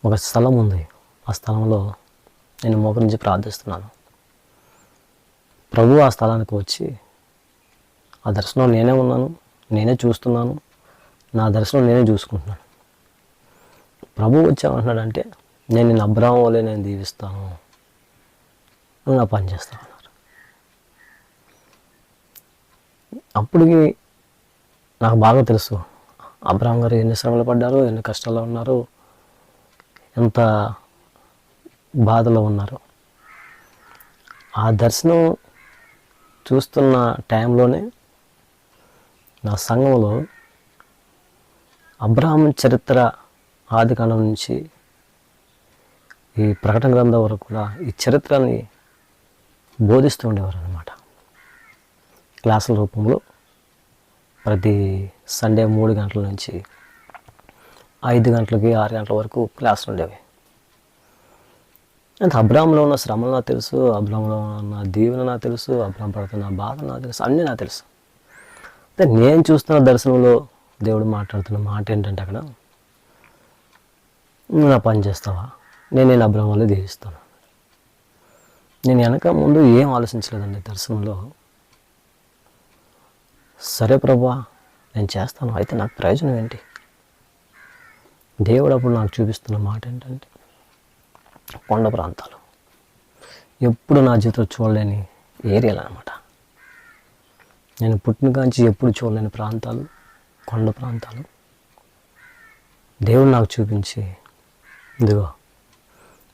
ఒక స్థలం ఉంది. ఆ స్థలంలో నేను మోకరించి ప్రార్థిస్తున్నాను. ప్రభు ఆ స్థలానికి వచ్చి, ఆ దర్శనం నేనే ఉన్నాను, నేనే చూస్తున్నాను, నా దర్శనం నేనే చూసుకుంటున్నాను. ప్రభు వచ్చామంటున్నాడంటే, నేను నిన్ను అబ్రాహాము వలె నేను దీవిస్తాను, నువ్వు నా పని చేస్తావు అన్నారు. అప్పటికి నాకు బాగా తెలుసు అబ్రాహాం గారు ఎన్ని శ్రమలు పడ్డారు, ఎన్ని కష్టాల్లో ఉన్నారు, ఎంత బాధలో ఉన్నారు. ఆ దర్శనం చూస్తున్న టైంలోనే నా సంఘంలో అబ్రాహాం చరిత్ర ఆదికాండం నుంచి ఈ ప్రకటన గ్రంథం వరకు కూడా ఈ చరిత్రని బోధిస్తూ ఉండేవారు అన్నమాట. క్లాసుల రూపంలో ప్రతి సండే 3 గంటల నుంచి 5 గంటలకి 6 గంటల వరకు క్లాసులు ఉండేవి. అంటే అబ్రాహాంలో ఉన్న శ్రమలు నాకు తెలుసు, అబ్రాహాంలో ఉన్న దీవెన నాకు తెలుసు, అబ్రాహాం పడుతున్న బాధ నాకు తెలుసు, అన్నీ నాకు తెలుసు. నేను చూస్తున్న దర్శనంలో దేవుడు మాట్లాడుతున్న మాట ఏంటంటే అక్కడ, నువ్వు నా పని చేస్తావా, నేను అబ్రహం వల్ల దీవిస్తాను. నేను వెనక ముందు ఏం ఆలోచించలేదండి దర్శనంలో. సరే ప్రభా నేను చేస్తాను, అయితే నాకు ప్రయోజనం ఏంటి? దేవుడు అప్పుడు నాకు చూపిస్తున్న మాట ఏంటంటే, కొండ ప్రాంతాలు, ఎప్పుడు నా జీవితంలో చూడలేని ఏరియాలు అనమాట. నేను పుట్టిన కాంచి ఎప్పుడు చూడలేని ప్రాంతాలు, కొండ ప్రాంతాలు దేవుడు నాకు చూపించి, ఇదిగో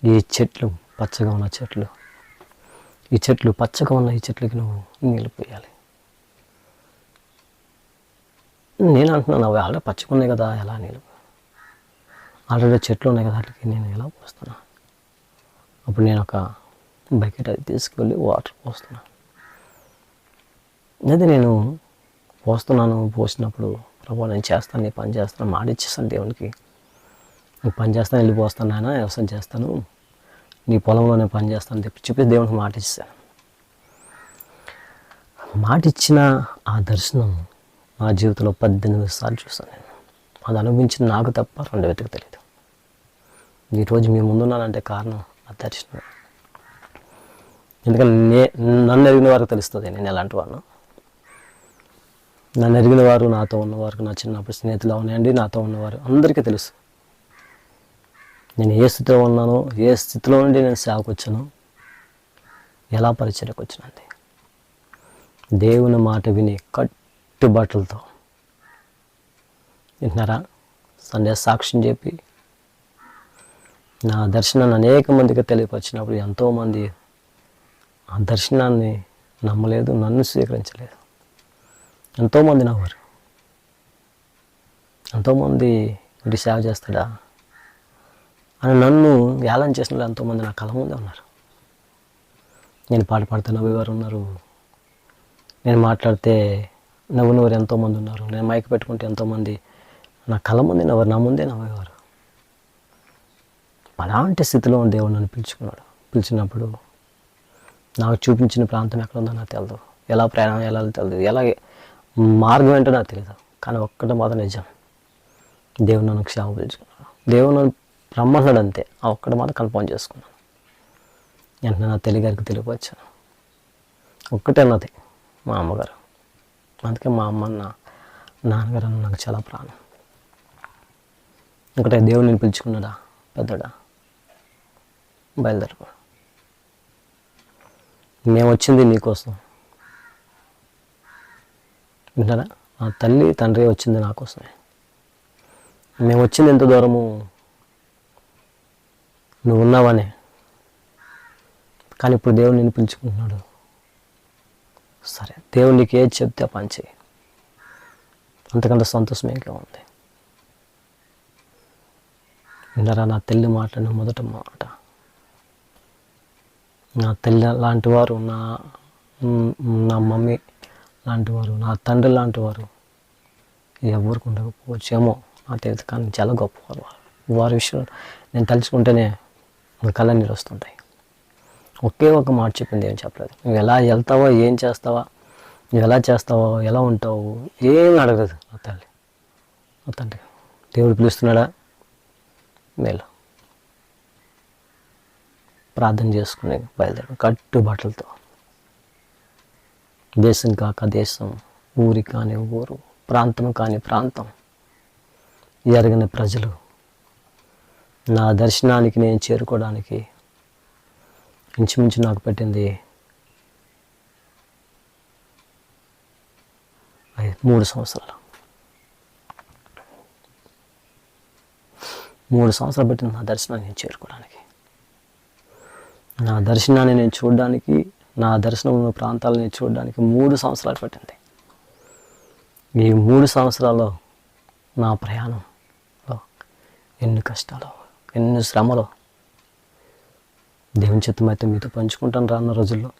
ఈ చెట్లు పచ్చగా ఉన్న చెట్లు, ఈ చెట్లు పచ్చగా ఉన్న ఈ చెట్లకి నువ్వు నీళ్ళు పోయాలి. నేను అంటున్నాను, అవి ఆల్రెడీ పచ్చగా ఉన్నాయి కదా, ఎలా నీళ్ళు, ఆల్రెడీ చెట్లు ఉన్నాయి కదా, వాటికి నేను ఎలా పోస్తున్నా? అప్పుడు నేను ఒక బకెట్ అది తీసుకువెళ్ళి వాటర్ పోస్తున్నాను. అయితే నేను పోసినప్పుడు, ప్రభు నేను చేస్తాను, నీ పని చేస్తాను, మాడిచ్చేస్తాను దేవునికి, నీ పని చేస్తాను, వెళ్ళి పోస్తాను నాయన, వ్యవసాయం చేస్తాను, నీ పొలంలో నేను పని చేస్తాను చెప్పి దేవునికి మాట ఇచ్చాను. మాట ఇచ్చిన ఆ దర్శనం నా జీవితంలో 18 సార్లు చూస్తాను నేను. అది అనుభవించిన నాకు తప్ప రెండో వ్యక్తికి తెలియదు. ఈరోజు మీ ముందున్నానంటే కారణం ఆ దర్శనం. ఎందుకంటే నన్ను ఎరిగిన వారికి తెలుస్తుంది నేను ఎలాంటి వాడిను. నన్ను ఎరిగిన వారు, నాతో ఉన్నవారు, నా చిన్నప్పుడు స్నేహితులు అవనండి, నాతో ఉన్నవారు అందరికీ తెలుసు నేను ఏ స్థితిలో ఉన్నానో, ఏ స్థితిలో నుండి నేను సేవకు వచ్చాను, ఎలా పరిచయకు వచ్చినంది. దేవుని మాట విని కట్టుబాట్లతో వింటున్నారా, సండే సాక్ష్యం చెప్పి నా దర్శనాన్ని అనేక మందికి తెలియపరిచినప్పుడు ఎంతోమంది ఆ దర్శనాన్ని నమ్మలేదు, నన్ను స్వీకరించలేదు. ఎంతోమంది నవ్వారు. ఎంతోమంది ఇంటి సేవ చేస్తాడా అని నన్ను ఏలం చేసిన వాళ్ళు ఎంతోమంది నా కళ్ళ ముందే ఉన్నారు. నేను పాట పాడితే నవ్వేవారు ఉన్నారు, నేను మాట్లాడితే నవ్వునవారు ఎంతోమంది ఉన్నారు, నేను మైక్ పెట్టుకుంటే ఎంతోమంది నా కళ్ళ ముందే నవ్వారు, నా ముందే నవ్వేవారు. అలాంటి స్థితిలో దేవుడు నన్ను పిలుచుకున్నాడు. పిలిచినప్పుడు నాకు చూపించిన ప్రాంతం ఎక్కడ ఉందో నాకు తెలియదు, ఎలా ప్రయాణం వెళ్ళాలో తెలియదు, ఎలా మార్గం ఏంటో నాకు తెలియదు. కానీ ఒక్కటి మాత్రం నిజం, దేవుడు నన్ను క్షేమ పిలుచుకున్నాడు. దేవుడు నన్ను రమ్మన్నాడు అంతే. ఆ ఒక్కటి మాత్రం కన్ఫర్మ్ చేసుకున్నాను. వెంటనే నా గారికి తెలియపరిచాను. ఒక్కటే అన్నది మా అమ్మగారు. అందుకే మా అమ్మ నాన్నగారు నాకు చాలా ప్రాణం. ఒకటే, దేవుడు నేను పిలుచుకున్నాడా పెద్దడా, బయలుదేరిపో, మేము వచ్చింది నీకోసం. వింటారా, నా తల్లి తండ్రి వచ్చింది నా కోసమే. మేము వచ్చింది ఎంత దూరము, నువ్వు ఉన్నావనే. కానీ ఇప్పుడు దేవుడు నిన్ను పిలుచుకుంటున్నాడు. సరే, దేవుడు నీకు ఏది చెప్తే ఆ పని చేయి, అంతకంటే సంతోషం ఇంకా ఉంది. విన్నారా, నా తల్లి మాట్లాడిన మొదట మాట. నా తల్లి లాంటి వారు, నా మమ్మీ లాంటి వారు, నా తండ్రి లాంటి వారు ఎవరికి ఉండకపోవచ్చేమో నాకు తెలియదు, కానీ చాలా గొప్పవారు. వారి విషయం నేను తలుచుకుంటేనే నా కళ్ళ నీరు వస్తుంటాయి. ఒకే ఒక మాట చెప్పింది, ఏం చెప్పలేదు. నువ్వు ఎలా వెళ్తావో, ఏం చేస్తావా, నువ్వు ఎలా చేస్తావో, ఎలా ఉంటావు, ఏం అడగలేదు నా తల్లి. నా తండ్రి దేవుడు పిలుస్తున్నాడా, మేలు ప్రార్థన చేసుకుని బయలుదేరి కట్టుబాట్లతో. దేశం కాక దేశం, ఊరి కాని ఊరు, ప్రాంతం కాని ప్రాంతం, ఎరగని ప్రజలు నా దర్శనానికి నేను చేరుకోవడానికి ఇంచుమించు నాకు పెట్టింది 3 సంవత్సరాలు. 3 సంవత్సరాలు పెట్టింది నా దర్శనాన్ని నేను చేరుకోవడానికి. నా దర్శనాన్ని నేను చూడడానికి, నా దర్శనం ఉన్న ప్రాంతాలను నేను చూడడానికి 3 సంవత్సరాలు పట్టింది. ఈ 3 సంవత్సరాల్లో నా ప్రయాణంలో ఎన్ని కష్టాలు, ఎన్ని శ్రమలు, దేవుని చిత్తం అయితే మీతో పంచుకుంటాను రానున్న రోజుల్లో.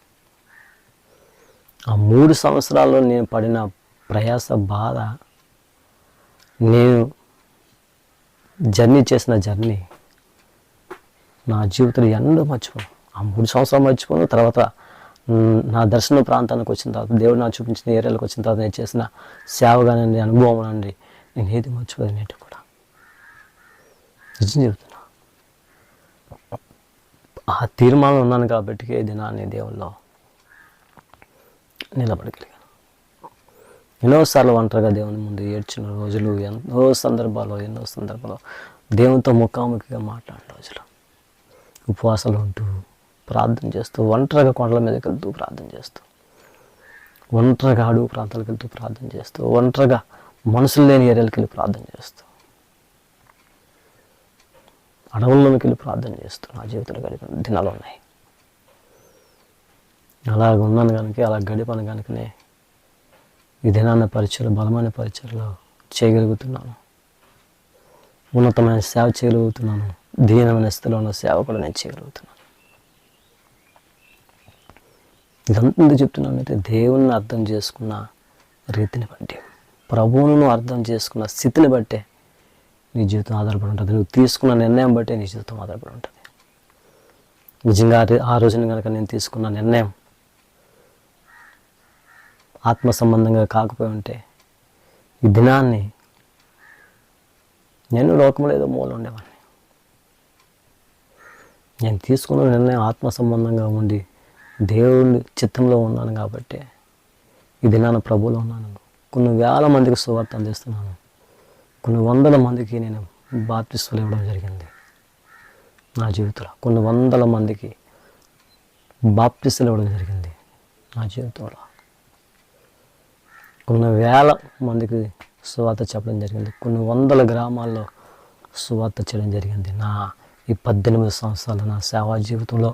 ఆ 3 సంవత్సరాల్లో నేను పడిన ప్రయాస, బాధ, నేను చేసిన జర్నీ నా జీవితంలో ఎన్నడూ మర్చిపోను. ఆ 3 సంవత్సరాలు మర్చిపోను. తర్వాత నా దర్శన ప్రాంతానికి వచ్చిన తర్వాత, దేవుడు నాకు చూపించిన ఏరియాలకు వచ్చిన తర్వాత నేను చేసిన సేవ కానివ్వండి, అనుభవం అండి, నేను ఏది మర్చిపోయినట్టు కూడా నిజం చెబుతున్నా. ఆ తీర్మానం ఉన్నాను కాబట్టి ఈ దినాన్ని దేవుల్లో నిలబడగలిగాను. ఎన్నోసార్లు ఒంటరిగా దేవుని ముందు ఏడ్చిన రోజులు, ఎన్నో సందర్భాల్లో దేవునితో ముఖాముఖిగా మాట్లాడిన రోజులు, ఉపవాసాలు ఉంటూ ప్రార్థన చేస్తూ, ఒంటరిగా కొండల మీదకి వెళ్తూ ప్రార్థన చేస్తూ, ఒంటరిగా అడుగు ప్రాంతాలకు వెళ్తూ ప్రార్థన చేస్తూ, ఒంటరిగా మనుషులు లేని ఏరియాలకు వెళ్ళి ప్రార్థన చేస్తూ, అడవుల్లోకి వెళ్ళి ప్రార్థన చేస్తూ నా జీవితంలో గడిపిన దినాలు ఉన్నాయి. అలాగ ఉన్నాను కనుక, అలా గడిపాను కనుకనే ఈ దినాన్న పరిచయలు, బలమైన పరిచయలు చేయగలుగుతున్నాను. ఉన్నతమైన సేవ చేయగలుగుతున్నాను. దీనమైన స్థితిలో ఉన్న సేవ కూడా నేను చేయగలుగుతున్నాను. ఇదంతా చెప్తున్నాను అంటే దేవుణ్ణి అర్థం చేసుకున్న రీతిని బట్టి, ప్రభువును అర్థం చేసుకున్న స్థితిని బట్టే నీ జీవితం ఆధారపడి ఉంటుంది. నువ్వు తీసుకున్న నిర్ణయం బట్టే నీ జీవితం ఆధారపడి ఉంటుంది. నిజంగా ఆ రోజున కనుక నేను తీసుకున్న నిర్ణయం ఆత్మ సంబంధంగా కాకపోయి ఉంటే ఈ దినాన్ని నేను లోకంలో ఏదో మూల ఉండేవాడిని. నేను తీసుకున్న నిర్ణయం ఆత్మ సంబంధంగా ఉండి దేవుడి చిత్తంలో ఉన్నాను కాబట్టి ఈ దినాన ప్రభువులో ఉన్నాను. కొన్ని వేల మందికి సువార్త అందిస్తున్నాను. కొన్ని వందల మందికి నేను బాప్తిస్మలు ఇవ్వడం జరిగింది నా జీవితంలో. కొన్ని వందల మందికి బాప్తిస్మలు ఇవ్వడం జరిగింది నా జీవితంలో. కొన్ని వేల మందికి సువార్త చెప్పడం జరిగింది. కొన్ని వందల గ్రామాల్లో సువార్త చేయడం జరిగింది నా ఈ 18 సంవత్సరాల నా సేవా జీవితంలో.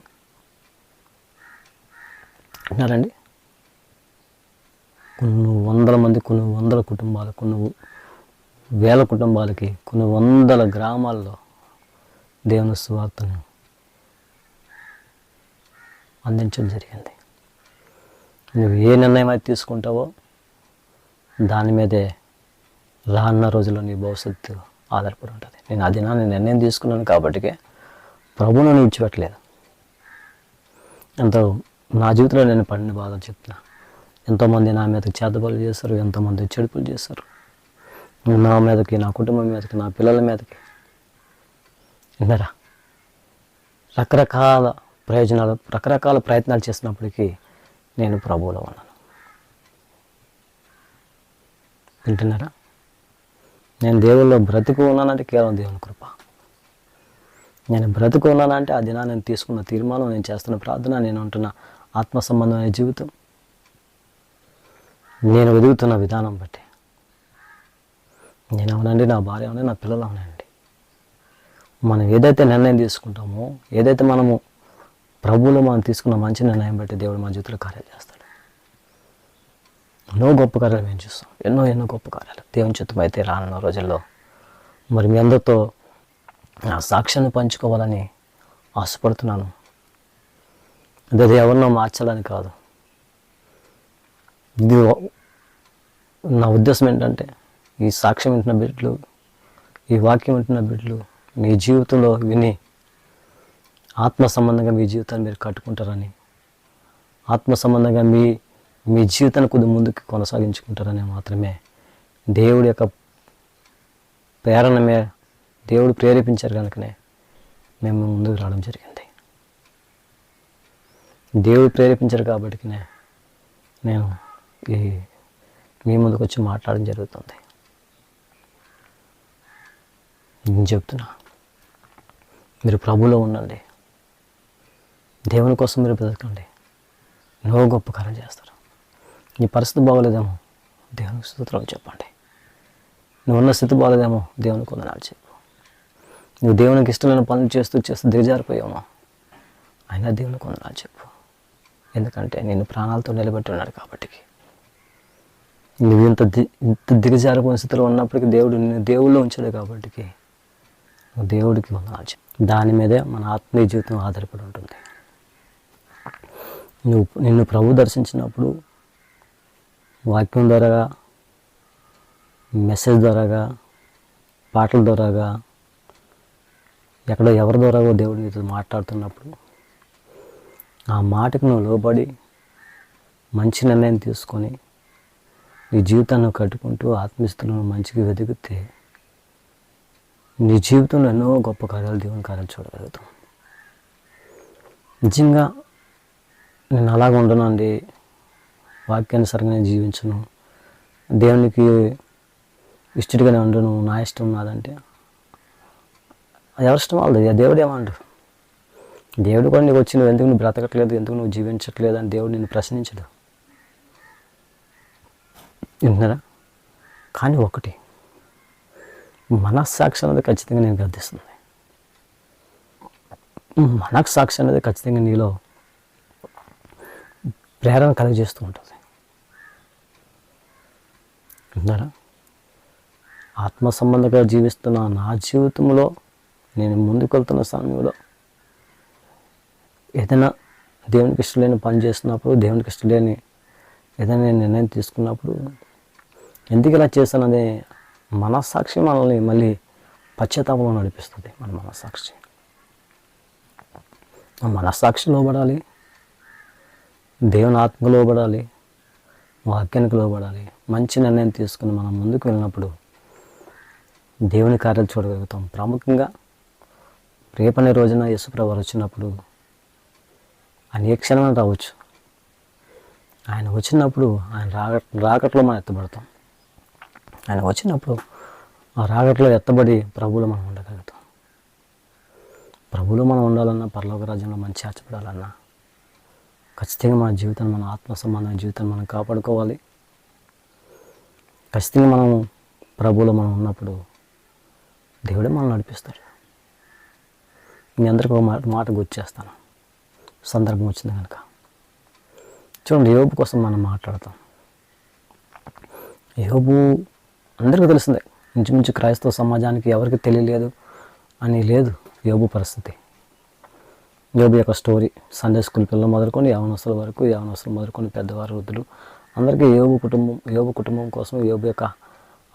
అంటారండి, కొన్ని వందల మంది, కొన్ని వందల కుటుంబాలు, కొన్ని వేల కుటుంబాలకి, కొన్ని వందల గ్రామాల్లో దేవుని సువార్తను అందించడం జరిగింది. నువ్వు ఏ నిర్ణయం అయితే తీసుకుంటావో దాని మీదే రానున్న రోజుల్లో నీ భవిష్యత్తు ఆధారపడి ఉంటుంది. నేను ఆ దినాన్ని నిర్ణయం తీసుకున్నాను కాబట్టికే ప్రభువును విడిచిపెట్టలేదు. ఎంతో నా జీవితంలో నేను పడిన బాధలు చెప్తున్నా. ఎంతోమంది నా మీదకి చేతబడులు చేస్తారు, ఎంతోమంది చెడుపులు చేస్తారు. నా మీదకి, నా కుటుంబం మీదకి, నా పిల్లల మీదకి, విన్నారా, రకరకాల ప్రయోజనాలు, రకరకాల ప్రయత్నాలు చేసినప్పటికీ నేను ప్రభువులో ఉన్నాను. వింటున్నారా? నేను దేవుల్లో బ్రతుకు ఉన్నానంటే కేవలం దేవుని కృప. నేను బ్రతుకు ఉన్నానంటే ఆ దినా నేను తీసుకున్న తీర్మానం, నేను చేస్తున్న ప్రార్థన, నేను ఉంటున్న ఆత్మ సంబంధమైన జీవితం, నేను వెదుగుతున్న విధానం బట్టి. నేను అవునండి, నా భార్య అవునండి, నా పిల్లలు అవునండి. మనం ఏదైతే నిర్ణయం తీసుకుంటామో, ఏదైతే మనము ప్రభువులో మనం తీసుకున్న మంచి నిర్ణయం బట్టి దేవుడు మన జీవితంలో కార్యాలు చేస్తాడు. ఎన్నో గొప్ప కార్యాలు మేము చూస్తాం. ఎన్నో గొప్ప కార్యాలు దేవుని చిత్తం అయితే రానున్న రోజుల్లో మరి మీ అందరితో నా సాక్ష్యాన్ని పంచుకోవాలని ఆశపడుతున్నాను. అదే ఎవరినో మార్చాలని కాదు. ఇది నా ఉద్దేశం ఏంటంటే, ఈ సాక్ష్యం వింటున్న బిడ్డలు, ఈ వాక్యం వింటున్న బిడ్డలు మీ జీవితంలో విని ఆత్మ సంబంధంగా మీ జీవితాన్ని మీరు కట్టుకుంటారని, ఆత్మ సంబంధంగా మీ జీవితాన్ని కొద్ది ముందుకు కొనసాగించుకుంటారని మాత్రమే దేవుడి యొక్క ప్రేరణమే, దేవుడు ప్రేరేపించారు కనుకనే మేము ముందుకు రావడం జరిగింది. దేవుడు ప్రేరేపించారు కాబట్టినే నేను మీ ముందుకు వచ్చి మాట్లాడడం జరుగుతుంది. నేను చెప్తున్నా, మీరు ప్రభువులో ఉండండి, దేవుని కోసం మీరు బ్రతకండి, ఎన్నో గొప్ప కార్యం చేస్తారు. నీ పరిస్థితి బాగోలేదేమో, దేవునికి స్తోత్రాలు చెప్పండి. నువ్వు ఉన్న స్థితి బాగోలేదేమో, దేవునికి వందనాలు చెప్పు. నువ్వు దేవునికి ఇష్టమైన పనులు చేస్తూ దిగజారిపోయామో, అయినా దేవునికి వందనాలు చెప్పు. ఎందుకంటే నేను ప్రాణాలతో నిలబెట్టి ఉన్నాడు కాబట్టి. నువ్వు ఇంత దిగజారిపోయిన స్థితిలో ఉన్నప్పటికీ దేవుడు నిన్ను దేవుళ్ళో ఉంచాడు కాబట్టి నువ్వు దేవుడికి వందనాలు చెప్పు. దాని మీదే మన ఆత్మీయ జీవితం ఆధారపడి ఉంటుంది. నిన్ను ప్రభు దర్శించినప్పుడు వాక్యం ద్వారాగా, మెసేజ్ ద్వారాగా, పాటల ద్వారాగా, ఎక్కడో ఎవరి ద్వారాగో దేవుడు నీతో మాట్లాడుతున్నప్పుడు ఆ మాటకు నువ్వు లోబడి మంచి నిర్ణయం తీసుకొని నీ జీవితాన్ని కట్టుకుంటూ ఆత్మీయతలను మంచిగా వెతికితే నీ జీవితంలో ఎన్నో గొప్ప కార్యాలు, దేవుని కార్యాలు చూడగలుగుతాం. నిజంగా నేను అలాగ ఉండనండి, వాక్యానుసారంగా నేను జీవించను, దేవునికి ఇష్టడిగానే ఉండను, నా ఇష్టం నాదంటే ఎవరి ఇష్టం వాళ్ళది. దేవుడు ఏమంటారు? దేవుడు కూడా నీకు వచ్చి నువ్వు ఎందుకు నువ్వు బ్రతకట్లేదు, ఎందుకు నువ్వు జీవించట్లేదు అని దేవుడు నిన్ను ప్రశ్నించడు. విన్నారా? కానీ ఒకటి మనస్సాక్షి అనేది ఖచ్చితంగా నేను గర్దిస్తుంది. మనస్సాక్షి అనేది ఖచ్చితంగా నీలో ప్రేరణ కలిగజేస్తూ ఉంటుంది. విన్నారా? ఆత్మ సంబంధంగా జీవిస్తున్న నా జీవితంలో నేను ముందుకు వెళ్తున్న సమయంలో ఏదైనా దేవునికి ఇష్టం లేని పని చేస్తున్నప్పుడు, దేవునికి ఇష్టం లేని ఏదైనా నేను నిర్ణయం తీసుకున్నప్పుడు ఎందుకు ఇలా చేస్తాననే మనస్సాక్షి మనల్ని మళ్ళీ పశ్చాత్తాపంలో నడిపిస్తుంది. మన మనస్సాక్షి లోబడాలి, దేవుని ఆత్మకు లోబడాలి, వాక్యానికి లోబడాలి. మంచి నిర్ణయం తీసుకుని మనం ముందుకు వెళ్ళినప్పుడు దేవుని కార్యాలు చూడగలుగుతాం. ప్రాముఖ్యంగా రేపనే రోజున యేసుప్రభు వచ్చినప్పుడు ఆయన ఏ క్షణమైనా రావచ్చు. ఆయన వచ్చినప్పుడు ఆయన రాకట్లో మనం ఎత్తబడతాం. ఆయన వచ్చినప్పుడు ఆ రాగట్లో ఎత్తబడి ప్రభువులో మనం ఉండగలుగుతాం. ప్రభువులో మనం ఉండాలన్నా, పరలోక రాజ్యంలో మంచి చేర్చబడాలన్నా ఖచ్చితంగా మన జీవితాన్ని, మన ఆత్మ సంబంధమైన జీవితాన్ని మనం కాపాడుకోవాలి. ఖచ్చితంగా మనం ప్రభువులో మనం ఉన్నప్పుడు దేవుడే మనం నడిపిస్తాడు. మీ అందరికీ ఒక మాట గుర్తు సందర్భం వచ్చింది కనుక. చూడండి, యోబు కోసం మనం మాట్లాడతాం. యోబు అందరికీ తెలిసిందే, ఇంచుమించు క్రైస్తవ సమాజానికి ఎవరికి తెలియలేదు అని లేదు యోబు పరిస్థితి. యోబు యొక్క స్టోరీ సండే స్కూల్ పిల్లలు మొదలుకొని యవనస్తులు మొదలుకొని పెద్దవారు, వృద్ధులు అందరికీ యోబు కుటుంబం కోసం, యోబు యొక్క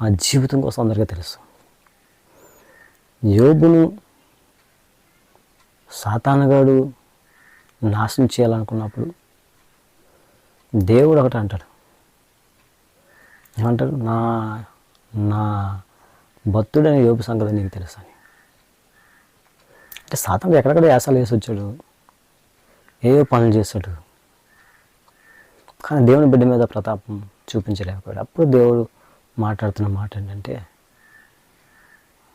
ఆ జీవితం కోసం అందరికీ తెలుసు. యోబును సాతానుగాడు నాశనం చేయాలనుకున్నప్పుడు దేవుడు ఒకటి అంటాడు. ఏమంటారు? నా భక్తుడని యోబు సంగతి నీకు తెలుసు అని. అంటే సాతాను ఎక్కడెక్కడ యాసాలు వేసి వచ్చాడు, ఏవో పనులు చేస్తాడు, కానీ దేవుని బిడ్డ మీద ప్రతాపం చూపించలేకపోయాడు. అప్పుడు దేవుడు మాట్లాడుతున్న మాట ఏంటంటే,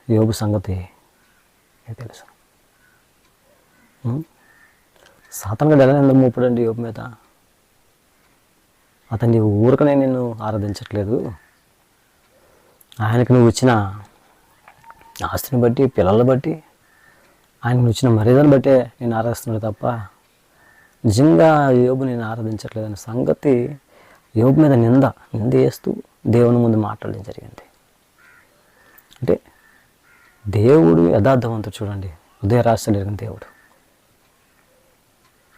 యోబు సంగతి నీకు తెలుసు. సాతానుగాడు ఎలా నింద మోపుడండి యోబు మీద? అతన్ని ఊరకనే నిన్ను ఆరాధించట్లేదు, ఆయనకు నువ్వు ఇచ్చిన ఆస్తిని బట్టి, పిల్లలను బట్టి, ఆయనకు నువ్వు ఇచ్చిన మర్యాదను బట్టే నేను ఆరాధిస్తున్నాడు తప్ప నిజంగా యోబు నేను ఆరాధించట్లేదనే సంగతి యోబు మీద నింద వేస్తూ దేవుని ముందు మాట్లాడడం జరిగింది. అంటే దేవుడు యథార్థవంతుడు. చూడండి, ఉదయరాశి జరిగిన దేవుడు.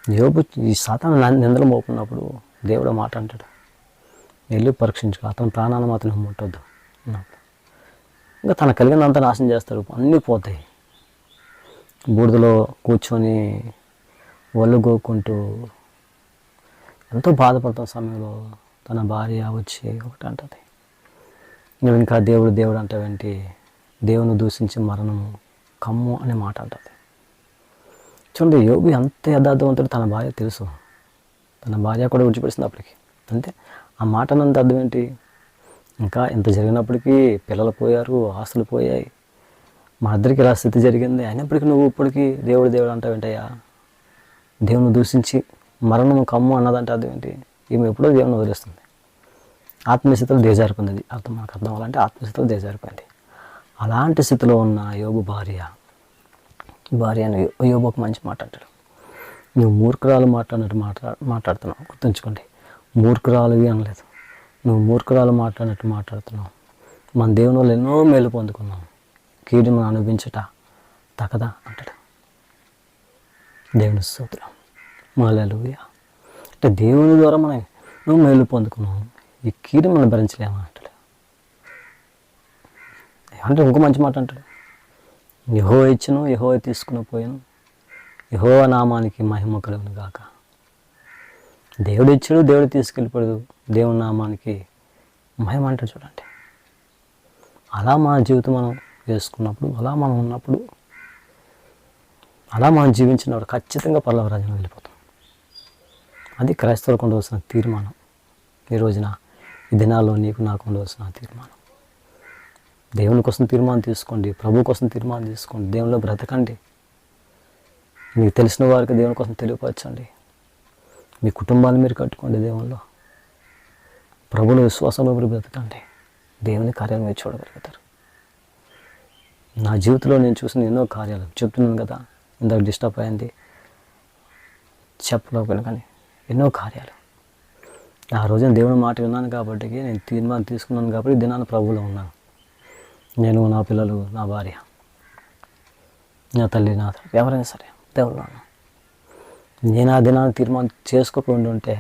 యోబు ఈ సాతాను నిందలు మోపున్నప్పుడు దేవుడు మాట అంటాడు, వెళ్ళి పరీక్షించుకో, అతని ప్రాణాన్ని మాత్రం ముట్టొద్దు. ఇంకా తన కలిగినంత నాశనం చేస్తాడు, అన్నీ పోతాయి. బూడిదలో కూర్చొని ఒళ్ళు గోక్కుంటూ ఎంతో బాధపడుతున్న సమయంలో తన భార్య వచ్చి ఒకటి అంటుంది, నువ్వు ఇంకా దేవుడు అంటావేంటి, దేవుని దూషించి మరణము కమ్ము అనే మాట అంటుంది. చూడండి, యోబు అంత యథార్థవంతుడు. తన భార్య తెలుసు, తన భార్య కూడా విడిచిపెడుతుంది అప్పటికి. అంతే, ఆ మాట అన్నంత అర్థం ఏంటి? ఇంకా ఇంత జరిగినప్పటికీ పిల్లలు పోయారు, ఆస్తులు పోయాయి, మా ఇద్దరికి ఇలా స్థితి జరిగింది, అయినప్పటికీ నువ్వు ఇప్పటికీ దేవుడు అంటావేంటయ్యా, దేవుని దూషించి మరణం కమ్ము అన్నదంటే అర్థం ఏంటి? ఈమె ఎప్పుడో దేవుని వదిలేస్తుంది. ఆత్మస్థితిలో దేజారిపోయింది. మనకు అర్థం అవ్వాలంటే ఆత్మస్థితిలో దేజారిపోయింది. అలాంటి స్థితిలో ఉన్న యోబు భార్య అని యోబు ఒక మంచి మాట అంటాడు, నువ్వు మూర్ఖురాలు మాట్లాడుతున్నావు. గుర్తుంచుకోండి, మూర్ఖురాలువి అనలేదు, నువ్వు మూర్ఖురాలు మాట్లాడుతున్నావు. మన దేవుని వల్ల ఎన్నో మేలు పొందుకున్నాం, కీడు మనం అనుభవించట తగదా అంటాడు. దేవుని స్తోత్రం, హల్లెలూయా. అంటే దేవుని ద్వారా మనం ఎన్నో మేలు పొందుకున్నాం, ఈ కీడు మనం భరించలేమా అంటాడు. అంటే ఇంకో మంచి మాట అంటాడు, యెహోవా ఇచ్చును, యెహోవా తీసుకుని పోయాను, యెహోవా నామానికి మహిమ కలుగును గాక. దేవుడు ఇచ్చాడు, దేవుడు తీసుకెళ్ళిపోయాడు, దేవుని నామానికి మహిమ అంటాడు చూడండి. అలా మన జీవితం మనం వేసుకున్నప్పుడు, అలా మనం ఉన్నప్పుడు, అలా మనం జీవించినప్పుడు ఖచ్చితంగా పరలోక రాజ్యంలో వెళ్ళిపోతాం. అది క్రైస్తవులకు ఉండవలసిన తీర్మానం. ఈ రోజున ఈ దినాల్లో నీకు నాకు ఉండవలసిన తీర్మానం. దేవుని కోసం తీర్మానం తీసుకోండి, ప్రభు కోసం తీర్మానం తీసుకోండి, దేవునిలో బ్రతకండి. మీకు తెలిసిన వారికి దేవుని కోసం తెలియపరచండి. మీ కుటుంబాన్ని మీరు కట్టుకోండి, దేవునిలో ప్రభువుల విశ్వాసంలో మీరు బ్రతకండి. దేవుని కార్యాలు మీరు చూడగలుగుతారు. నా జీవితంలో నేను చూసిన ఎన్నో కార్యాలు చెప్తున్నాను కదా, ఇందాక డిస్టర్బ్ అయింది చెప్పలేకపోయినా, కానీ ఎన్నో కార్యాలు. ఆ రోజున దేవుని మాట విన్నాను కాబట్టి, నేను తీర్మానం తీసుకున్నాను కాబట్టి దినాన్ని ప్రభువులో ఉన్నాను. నేను, నా పిల్లలు, నా భార్య, నా తల్లి, నా ఎవరైనా సరే దేవుళ్ళు ఉన్నాను. నేను ఆ దినాన్ని తీర్మానం చేసుకోకుండా ఉంటే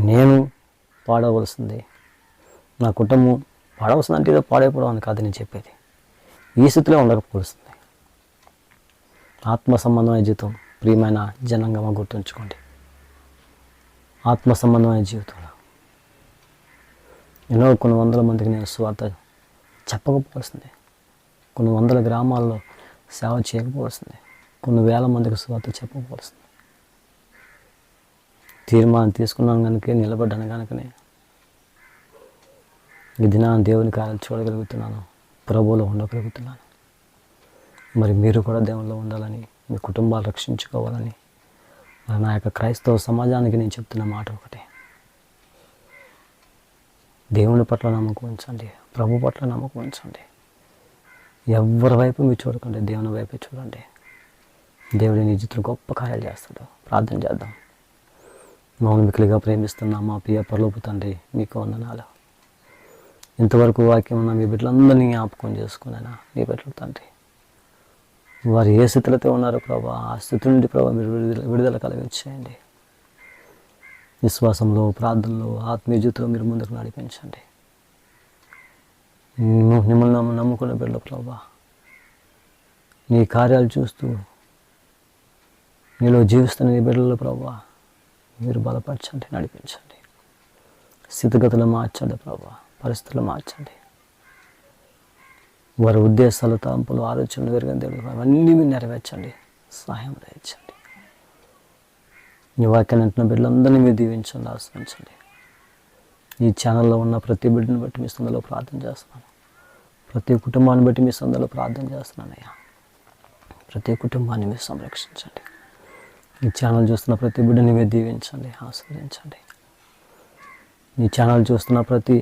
నేను పాడవలసింది, నా కుటుంబం పాడవలసింది. అంటే ఏదో పాడైపోవడం అని కాదు నేను చెప్పేది, ఈ స్థితిలో ఉండకపోవలసింది. ఆత్మ సంబంధమైన జీవితం ప్రియమైన జనంగా గుర్తుంచుకోండి. ఆత్మ సంబంధమైన జీవితంలో ఎన్నో కొన్ని వందల మందికి నేను స్వార్థ చెప్పకపోవలసింది, కొన్ని వందల గ్రామాల్లో సేవ చేయకపోవలసింది, కొన్ని వేల మందికి స్వార్థ చెప్పకపోవలసింది. తీర్మానం తీసుకున్నాను కనుక, నిలబడ్డాను కనుకనే ఈ దినాన్ని దేవుని కార్యాలు చూడగలుగుతున్నాను, ప్రభువులో ఉండగలుగుతున్నాను. మరి మీరు కూడా దేవునిలో ఉండాలని, మీ కుటుంబాలు రక్షించుకోవాలని నా యొక్క క్రైస్తవ సమాజానికి నేను చెప్తున్న మాట ఒకటే: దేవుని పట్ల నమ్మకం ఉంచండి, ప్రభు పట్ల నమ్మకం ఉంచండి. ఎవరి వైపు మీరు చూడకండి, దేవుని వైపే చూడండి. దేవుడి నీ జీవితంలో గొప్ప కార్యాలు చేస్తాడు. ప్రార్థన చేద్దాం. మమ్మల్ని మిక్కిలిగా ప్రేమిస్తున్నా మా ప్రియ పరలోక తండ్రి, మీకు వందనాలు. ఇంతవరకు వాక్యం ఉన్న మీ బిడ్డలందరినీ జ్ఞాపకం చేసుకున్నానా నీ బిడ్డలు తండ్రి. వారు ఏ స్థితిలో ఉన్నారో ప్రభా, ఆ స్థితి నుండి ప్రభా మీరు విడుదల కలిగించేయండి. విశ్వాసంలో, ప్రార్థనలో, ఆత్మీయ జీవితంలో మీరు ముందుకు నడిపించండి. మిమ్మల్ని నమ్ముకున్న బిడ్డలు ప్రభా, నీ కార్యాలు చూస్తూ నీలో జీవిస్తున్న నీ బిడ్డలు ప్రభా మీరు బలపరచండి, నడిపించండి. స్థితిగతులు మార్చండి ప్రభా, పరిస్థితులు మార్చండి. వారి ఉద్దేశాలు, తలంపులు, ఆలోచనలు పెరిగిన దేవుడు అవన్నీ మీరు నెరవేర్చండి, సహాయం దయచండి. నీ వాక్యాన్ని అంటున్న బిడ్డలందరినీ మీరు దీవించండి, ఆశ్రయించండి. ఈ ఛానల్లో ఉన్న ప్రతి బిడ్డను బట్టి మీ సందులో ప్రార్థన చేస్తున్నాను. ప్రతి కుటుంబాన్ని బట్టి మీ సందులో ప్రార్థన చేస్తున్నానయ్యా. ప్రతి కుటుంబాన్ని మీరు సంరక్షించండి. ఈ ఛానల్ చూస్తున్న ప్రతి బిడ్డని మీరు దీవించండి, ఆశ్రయించండి. ఈ ఛానల్ చూస్తున్న ప్రతి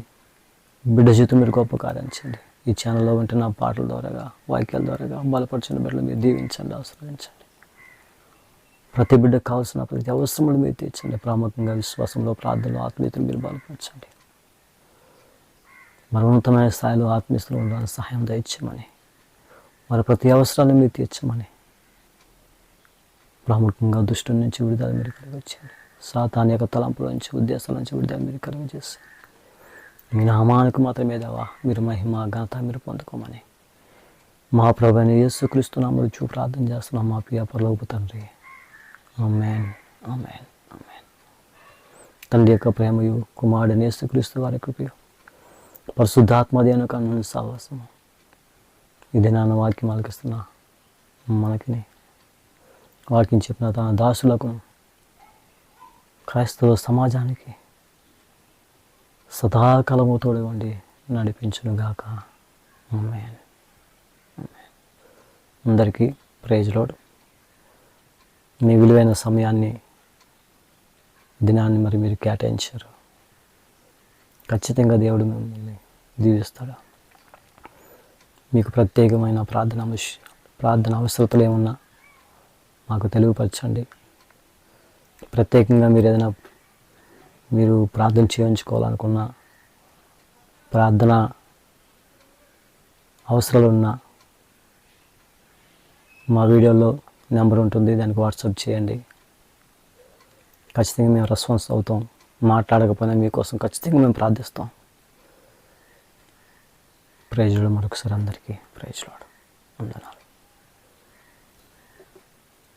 బిడ్డ జీవితం మీరు గొప్ప కార్యం చేయండి. ఈ ఛానల్లో ఉంటున్న పాటల ద్వారాగా, వాక్యాల ద్వారాగా బలపరిచిన బిడ్డలు మీరు దీవించండి, ఆశ్రయించండి. ప్రతి బిడ్డకు కావాల్సిన ప్రతి అవసరములు మీరు తీర్చండి. ప్రాముఖ్యంగా విశ్వాసంలో, ప్రార్థనలో, ఆత్మీయతలు మీరు బలపరచండి. మరోన్నతమైన స్థాయిలో ఆత్మీయతలు ఉండాలని సహాయం దయచేయమని, మరి ప్రతి అవసరాన్ని మీరు తీర్చమని, ప్రాముఖ్యంగా దుష్టు నుంచి విడుదల మీరు కలిగించండి. సాతాను యొక్క తలంపుల నుంచి, ఉద్దేశాల నుంచి విడుదల మీరు కలిగించేసి మీ నామానికి మాత్రమే దేవా మీరు మహిమ, ఘనత మీరు పొందుకోమని మా ప్రభువైన యేసుక్రీస్తు నామములో ప్రార్థన చేస్తున్నాం మా ప్రియ పరలోకపు తండ్రి. ఆమేన్, ఆమేన్, ఆమేన్. తండ్రి యొక్క ప్రేమయు, కుమారుడైన యేసుక్రీస్తు వారి కృపయు, పరిశుద్ధాత్మదేవుని కన్నుని సహవాసము ఇది నాన్న వాక్యం ఆలకిస్తున్న మనకిని, వాక్యం చెప్పిన తన దాసులకు, క్రైస్తవ సమాజానికి సదాకాలము తోడు ఉండి నడిపించునుగాక. ఆమేన్, ఆమేన్. అందరికీ ప్రైజ్ లార్డ్. మీ విలువైన సమయాన్ని, దినాన్ని మరి మీరు కేటాయించారు. ఖచ్చితంగా దేవుడు మిమ్మల్ని దీవిస్తాడు. మీకు ప్రత్యేకమైన ప్రార్థన అవసరతలు ఏమన్నా మాకు తెలియపరచండి. ప్రత్యేకంగా మీరు ప్రార్థన చేయించుకోవాలనుకున్న, ప్రార్థన అవసరాలున్నా మా వీడియోలో నెంబర్ ఉంటుంది, దానికి వాట్సాప్ చేయండి. ఖచ్చితంగా మేము రెస్పాన్స్ అవుతాం. మాట్లాడకపోయినా మీకోసం ఖచ్చితంగా మేము ప్రార్థిస్తాం. Praise Lord. మరొకసారి అందరికీ ప్రైజ్ లార్డ్. వందనాలు.